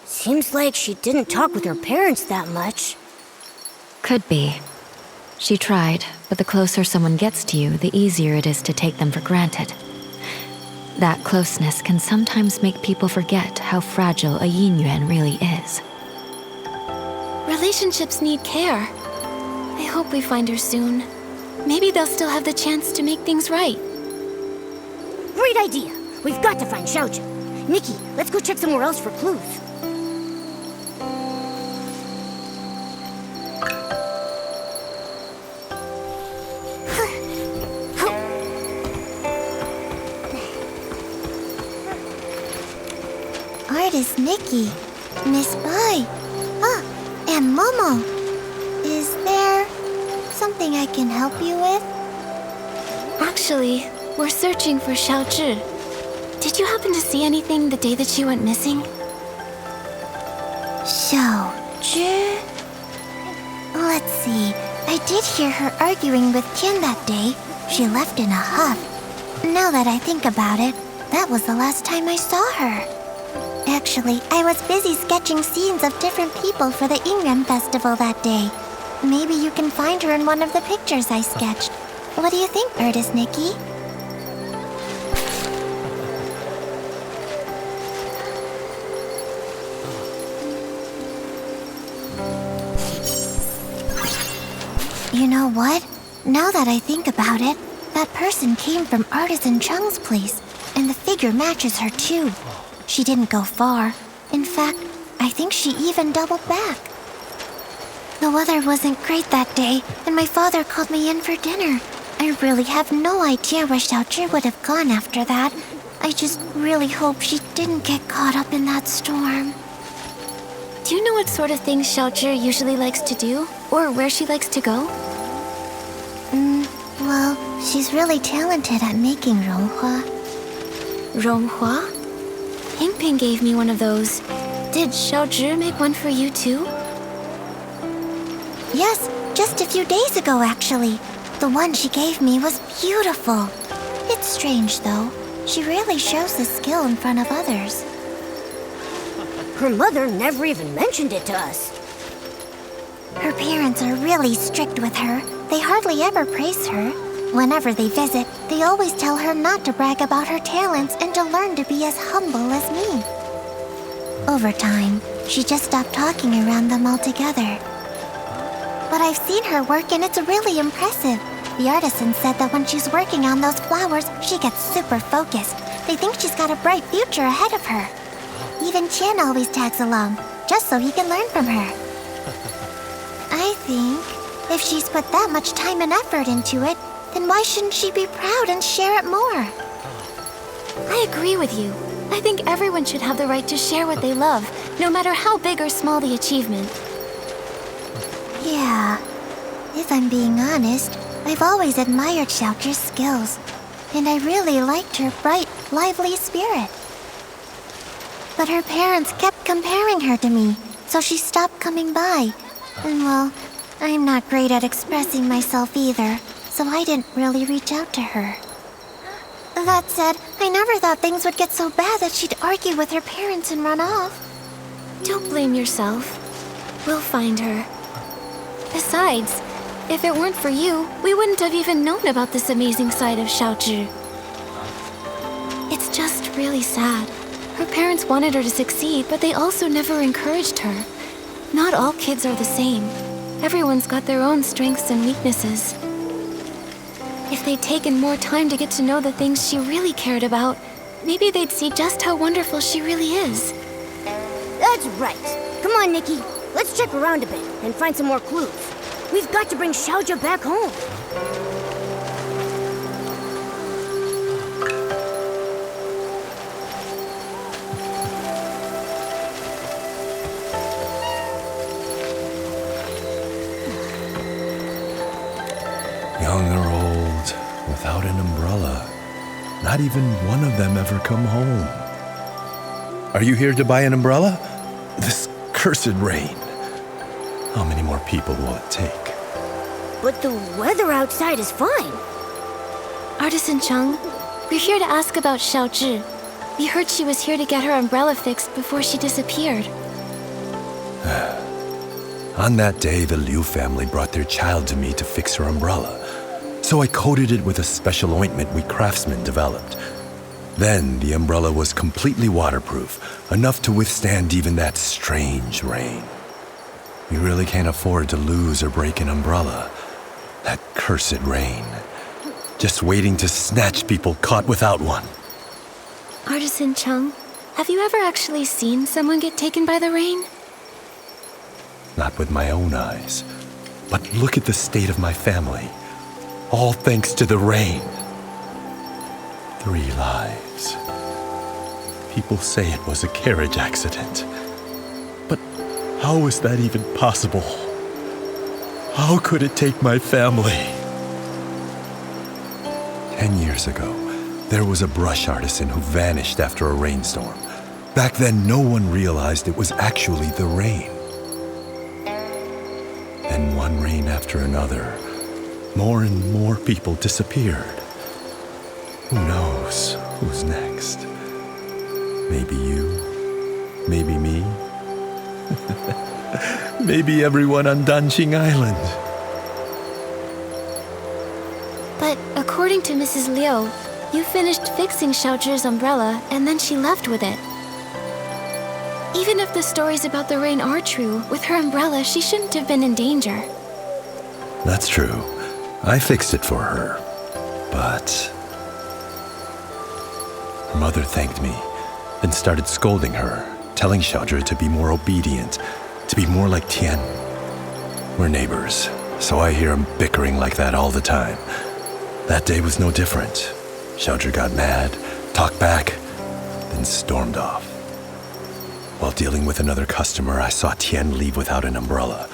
Seems like she didn't talk with her parents that much. Could be. She tried, but the closer someone gets to you, the easier it is to take them for granted. That closeness can sometimes make people forget how fragile a yin yuan really is. Relationships need care. I hope we find her soon. Maybe they'll still have the chance to make things right. Great idea! We've got to find Xiaozhi. Nikki, let's go check somewhere else for clues. Artist Nikki, Miss Bai, and Momo. Is there something I can help you with? Actually, we're searching for Xiaozhi. Did you happen to see anything the day that she went missing? Xiaozhi? Let's see. I did hear her arguing with Tian that day. She left in a huff. Now that I think about it, that was the last time I saw her. Actually, I was busy sketching scenes of different people for the Ingram Festival that day. Maybe you can find her in one of the pictures I sketched. What do you think, Artist Nikki? You know what? Now that I think about it, that person came from Artisan Cheng's place, and the figure matches her too. She didn't go far. In fact, I think she even doubled back. The weather wasn't great that day, and my father called me in for dinner. I really have no idea where Xiaozhi would have gone after that. I just really hope she didn't get caught up in that storm. Do you know what sort of things Xiaozhi usually likes to do? Or where she likes to go? Well, she's really talented at making ronghua. Ronghua? Ping gave me one of those. Did Xiaozhi make one for you too? Yes, just a few days ago actually. The one she gave me was beautiful. It's strange though. She rarely shows this skill in front of others. Her mother never even mentioned it to us. Her parents are really strict with her. They hardly ever praise her. Whenever they visit, they always tell her not to brag about her talents and to learn to be as humble as me. Over time, she just stopped talking around them altogether. But I've seen her work and it's really impressive. The artisan said that when she's working on those flowers, she gets super focused. They think she's got a bright future ahead of her. Even Tian always tags along, just so he can learn from her. I think if she's put that much time and effort into it, then why shouldn't she be proud and share it more? I agree with you. I think everyone should have the right to share what they love, no matter how big or small the achievement. Yeah. If I'm being honest, I've always admired Xiaozhi's skills, and I really liked her bright, lively spirit. But her parents kept comparing her to me, so she stopped coming by. And well, I'm not great at expressing myself either, so I didn't really reach out to her. That said, I never thought things would get so bad that she'd argue with her parents and run off. Don't blame yourself. We'll find her. Besides, if it weren't for you, we wouldn't have even known about this amazing side of Xiaozhi. It's just really sad. Her parents wanted her to succeed, but they also never encouraged her. Not all kids are the same. Everyone's got their own strengths and weaknesses. If they'd taken more time to get to know the things she really cared about, maybe they'd see just how wonderful she really is. That's right. Come on, Nikki. Let's check around a bit and find some more clues. We've got to bring Xiaozhi back home. Young or old, without an umbrella. Not even one of them ever come home. Are you here to buy an umbrella? This cursed rain. How many more people will it take? But the weather outside is fine. Artisan Chung, we're here to ask about Xiaozhi. We heard she was here to get her umbrella fixed before she disappeared. On that day, the Liu family brought their child to me to fix her umbrella. So I coated it with a special ointment we craftsmen developed. Then the umbrella was completely waterproof, enough to withstand even that strange rain. You really can't afford to lose or break an umbrella. That cursed rain. Just waiting to snatch people caught without one. Artisan Chung, have you ever actually seen someone get taken by the rain? Not with my own eyes. But look at the state of my family. All thanks to the rain. 3 lives. People say it was a carriage accident. But how is that even possible? How could it take my family? 10 years ago, there was a brush artisan who vanished after a rainstorm. Back then, no one realized it was actually the rain. Then one rain after another, more and more people disappeared. Who knows who's next? Maybe you, maybe me, maybe everyone on Danqing Island. But according to Mrs. Liu, you finished fixing Xiaozhi's umbrella and then she left with it. Even if the stories about the rain are true, with her umbrella, she shouldn't have been in danger. That's true. I fixed it for her. But her mother thanked me, then started scolding her, telling Xiaozhi to be more obedient, to be more like Tian. We're neighbors, so I hear them bickering like that all the time. That day was no different. Xiaozhi got mad, talked back, then stormed off. While dealing with another customer, I saw Tian leave without an umbrella.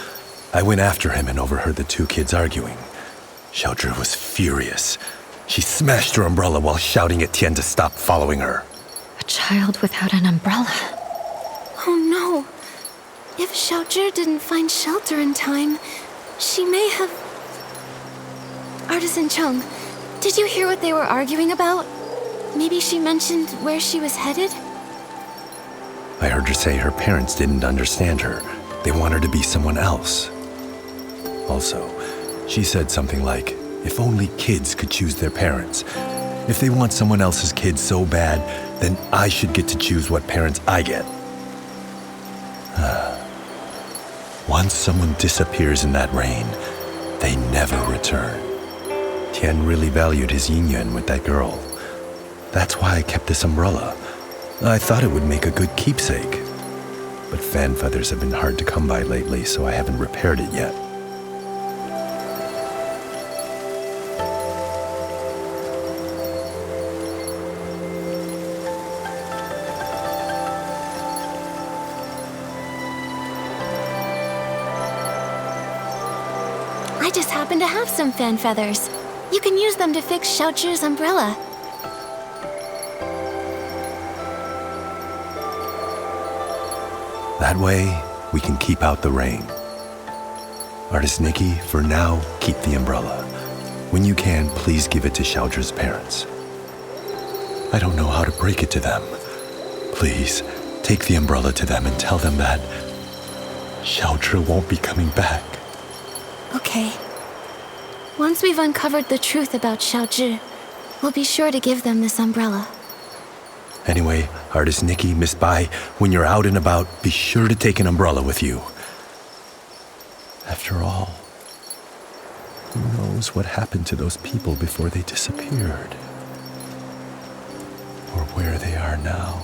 I went after him and overheard the 2 kids arguing. Xiaozhi was furious. She smashed her umbrella while shouting at Tian to stop following her. A child without an umbrella. Oh no. If Xiaozhi didn't find shelter in time, she may have... Artisan Chung, did you hear what they were arguing about? Maybe she mentioned where she was headed? I heard her say her parents didn't understand her. They want her to be someone else. Also, she said something like, if only kids could choose their parents. If they want someone else's kid so bad, then I should get to choose what parents I get. Once someone disappears in that rain, they never return. Tian really valued his yin-yuan with that girl. That's why I kept this umbrella. I thought it would make a good keepsake. But fan feathers have been hard to come by lately, so I haven't repaired it yet. I just happen to have some fan feathers. You can use them to fix Xiaozhi's umbrella. That way, we can keep out the rain. Artist Nikki, for now, keep the umbrella. When you can, please give it to Xiaozhi's parents. I don't know how to break it to them. Please, take the umbrella to them and tell them that Xiaozhi won't be coming back. Okay. Once we've uncovered the truth about Xiaozhi, we'll be sure to give them this umbrella. Anyway, Artist Nikki, Miss Bai, when you're out and about, be sure to take an umbrella with you. After all, who knows what happened to those people before they disappeared? Or where they are now.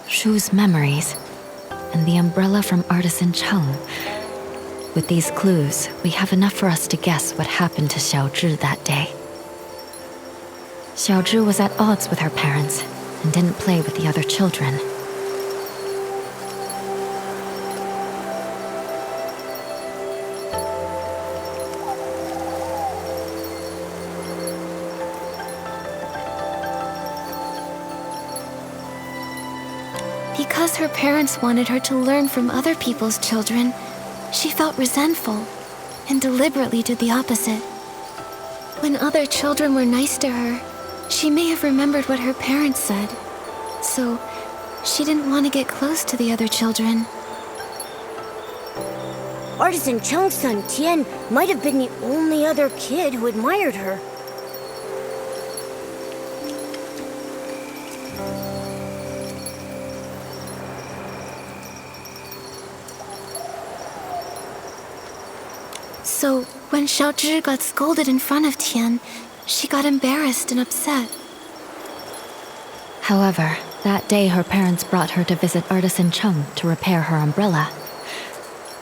Shu's memories, and the umbrella from Artisan Cheng. With these clues, we have enough for us to guess what happened to Xiaozhi that day. Xiaozhi was at odds with her parents and didn't play with the other children. Because her parents wanted her to learn from other people's children, she felt resentful and deliberately did the opposite. When other children were nice to her, she may have remembered what her parents said. So, she didn't want to get close to the other children. Artisan Cheng's son, Tian, might have been the only other kid who admired her. So, when Xiaozhi got scolded in front of Tian, she got embarrassed and upset. However, that day her parents brought her to visit Artisan Cheng to repair her umbrella.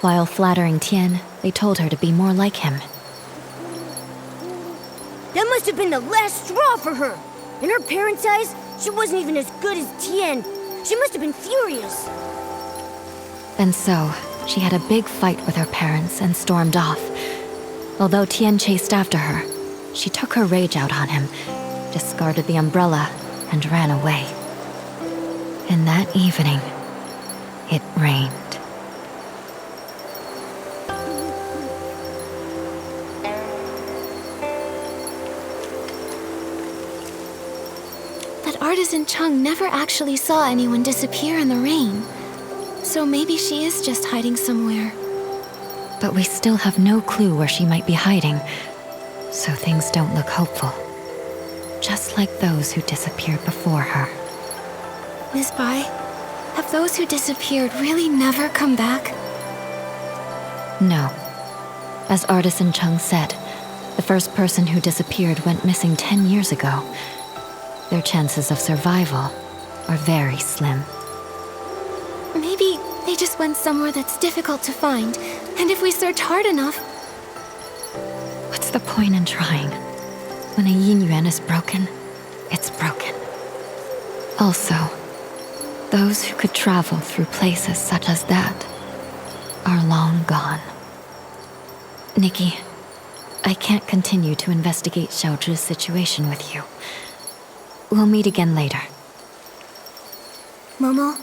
While flattering Tian, they told her to be more like him. That must have been the last straw for her. In her parents' eyes, she wasn't even as good as Tian. She must have been furious. And so, she had a big fight with her parents and stormed off. Although Tian chased after her, she took her rage out on him, discarded the umbrella, and ran away. And that evening, it rained. But Artisan Cheng never actually saw anyone disappear in the rain. So maybe she is just hiding somewhere. But we still have no clue where she might be hiding, so things don't look hopeful. Just like those who disappeared before her. Miss Bai, have those who disappeared really never come back? No. As Artisan Cheng said, the first person who disappeared went missing 10 years ago. Their chances of survival are very slim. Maybe they just went somewhere that's difficult to find, and if we search hard enough... What's the point in trying? When a yin yuan is broken, it's broken. Also, those who could travel through places such as that are long gone. Nikki, I can't continue to investigate Xiaozhi's situation with you. We'll meet again later. Momo,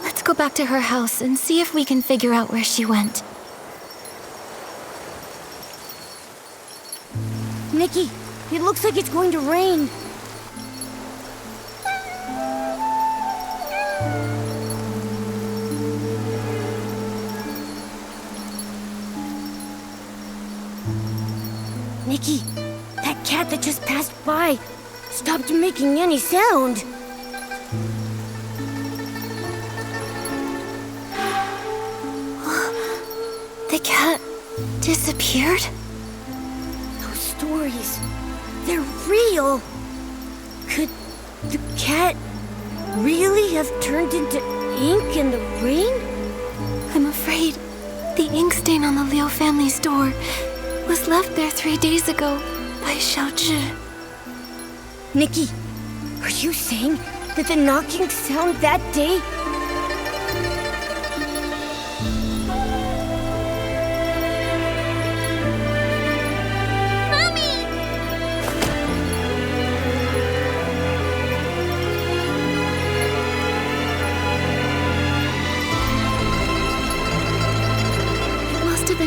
let's go back to her house and see if we can figure out where she went. Nikki, it looks like it's going to rain. Nikki, that cat that just passed by stopped making any sound. The cat disappeared? Those stories, they're real. Could the cat really have turned into ink in the rain? I'm afraid the ink stain on the Liu family's door was left there 3 days ago by Xiaozhi. Nikki, are you saying that the knocking sound that day?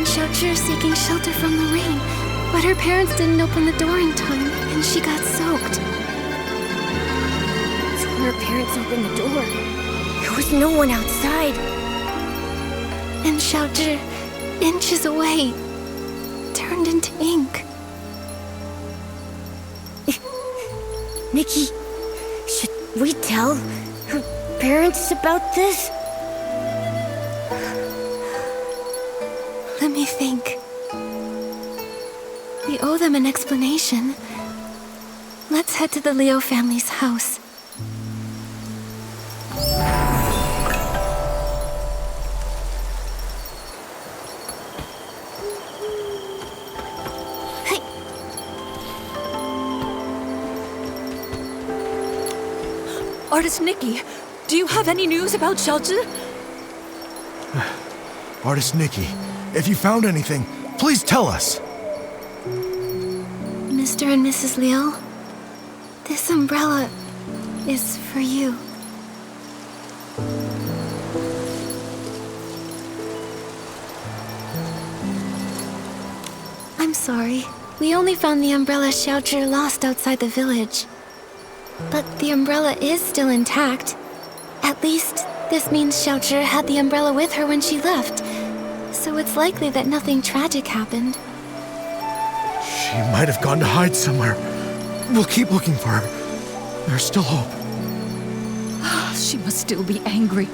Xiaozhi seeking shelter from the rain, but her parents didn't open the door in time, and she got soaked. So when her parents opened the door, there was no one outside. And Xiaozhi, inches away, turned into ink. Nikki, should we tell her parents about this? Let me think. We owe them an explanation. Let's head to the Liu family's house. Hey. Artist Nikki, do you have any news about Xiaozhi? Artist Nikki, if you found anything, please tell us. Mr. and Mrs. Liu, this umbrella is for you. I'm sorry. We only found the umbrella Xiaozhi lost outside the village. But the umbrella is still intact. At least, this means Xiaozhi had the umbrella with her when she left. So it's likely that nothing tragic happened. She might have gone to hide somewhere. We'll keep looking for her. There's still hope. She must still be angry.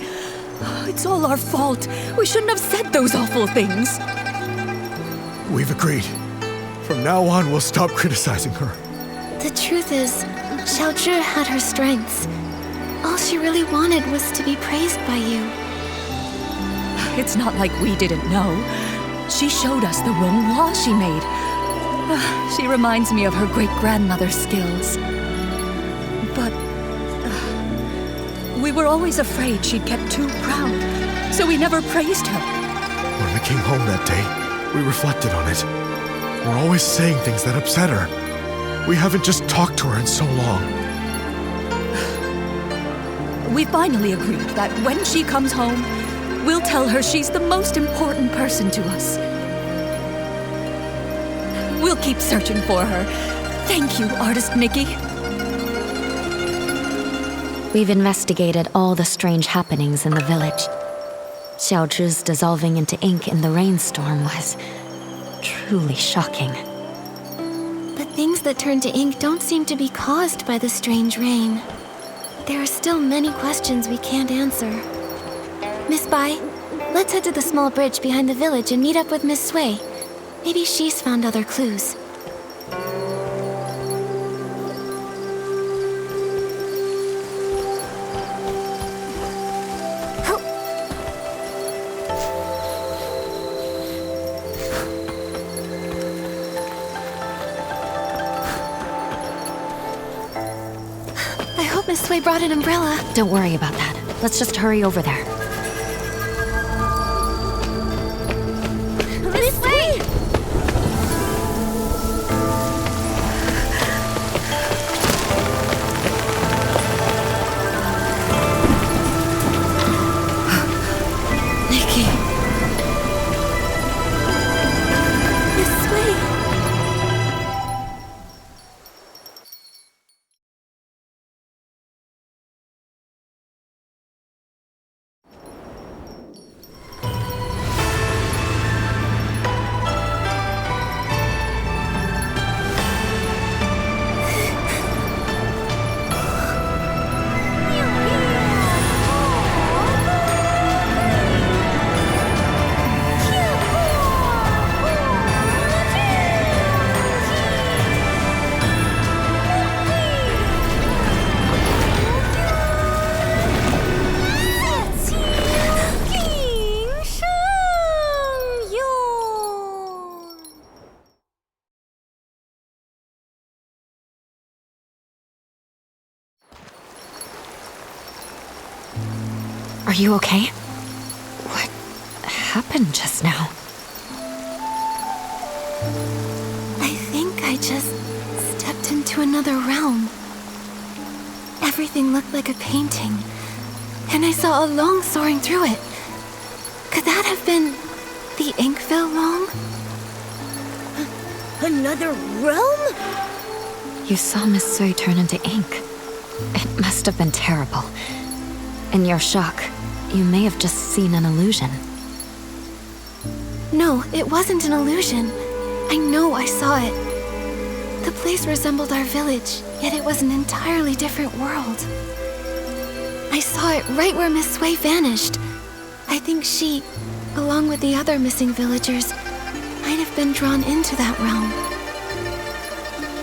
It's all our fault. We shouldn't have said those awful things. We've agreed. From now on, we'll stop criticizing her. The truth is, Xiaozhi had her strengths. All she really wanted was to be praised by you. It's not like we didn't know. She showed us the renhua she made. She reminds me of her great-grandmother's skills. But we were always afraid she'd get too proud, so we never praised her. When we came home that day, we reflected on it. We're always saying things that upset her. We haven't just talked to her in so long. We finally agreed that when she comes home, we'll tell her she's the most important person to us. We'll keep searching for her. Thank you, Artist Nikki. We've investigated all the strange happenings in the village. Xiaozhi's dissolving into ink in the rainstorm was truly shocking. But things that turn to ink don't seem to be caused by the strange rain. There are still many questions we can't answer. Miss Bai, let's head to the small bridge behind the village and meet up with Miss Sui. Maybe she's found other clues. I hope Miss Sui brought an umbrella. Don't worry about that. Let's just hurry over there. Miss Sui! Nikki. Miss Sui. Are you okay? What happened just now? I think I just stepped into another realm. Everything looked like a painting, and I saw a long soaring through it. Could that have been the Inkville Long? Another realm? You saw Miss Sui turn into ink. It must have been terrible. In your shock, you may have just seen an illusion. No, it wasn't an illusion. I know I saw it. The place resembled our village, yet it was an entirely different world. I saw it right where Miss Sui vanished. I think she, along with the other missing villagers, might have been drawn into that realm.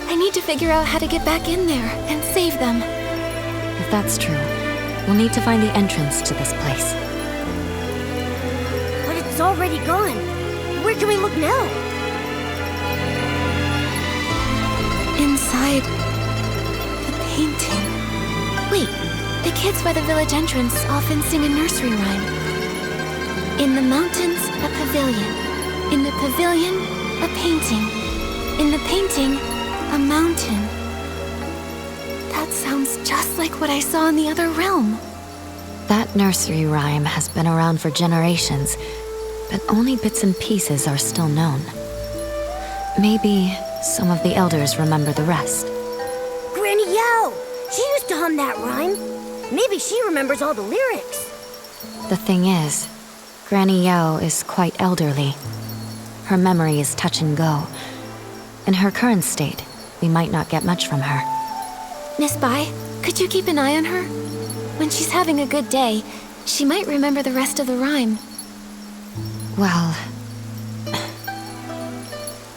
I need to figure out how to get back in there and save them. If that's true, we'll need to find the entrance to this place. But it's already gone. Where can we look now? Inside the painting. Wait, the kids by the village entrance often sing a nursery rhyme. In the mountains, a pavilion. In the pavilion, a painting. In the painting, a mountain. That sounds just like what I saw in the other realm. That nursery rhyme has been around for generations, but only bits and pieces are still known. Maybe some of the elders remember the rest. Granny Yao! She used to hum that rhyme. Maybe she remembers all the lyrics. The thing is, Granny Yao is quite elderly. Her memory is touch and go. In her current state, we might not get much from her. Miss Bai, could you keep an eye on her? When she's having a good day, she might remember the rest of the rhyme. Well...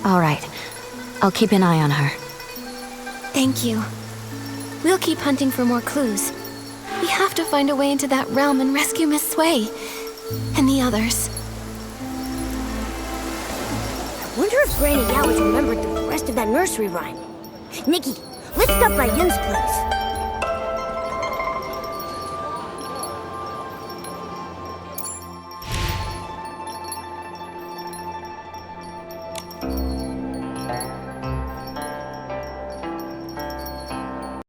all right. I'll keep an eye on her. Thank you. We'll keep hunting for more clues. We have to find a way into that realm and rescue Miss Sui. And the others. I wonder if Granny Yao has remembered the rest of that nursery rhyme. Nikki, let's stop by Yun's place.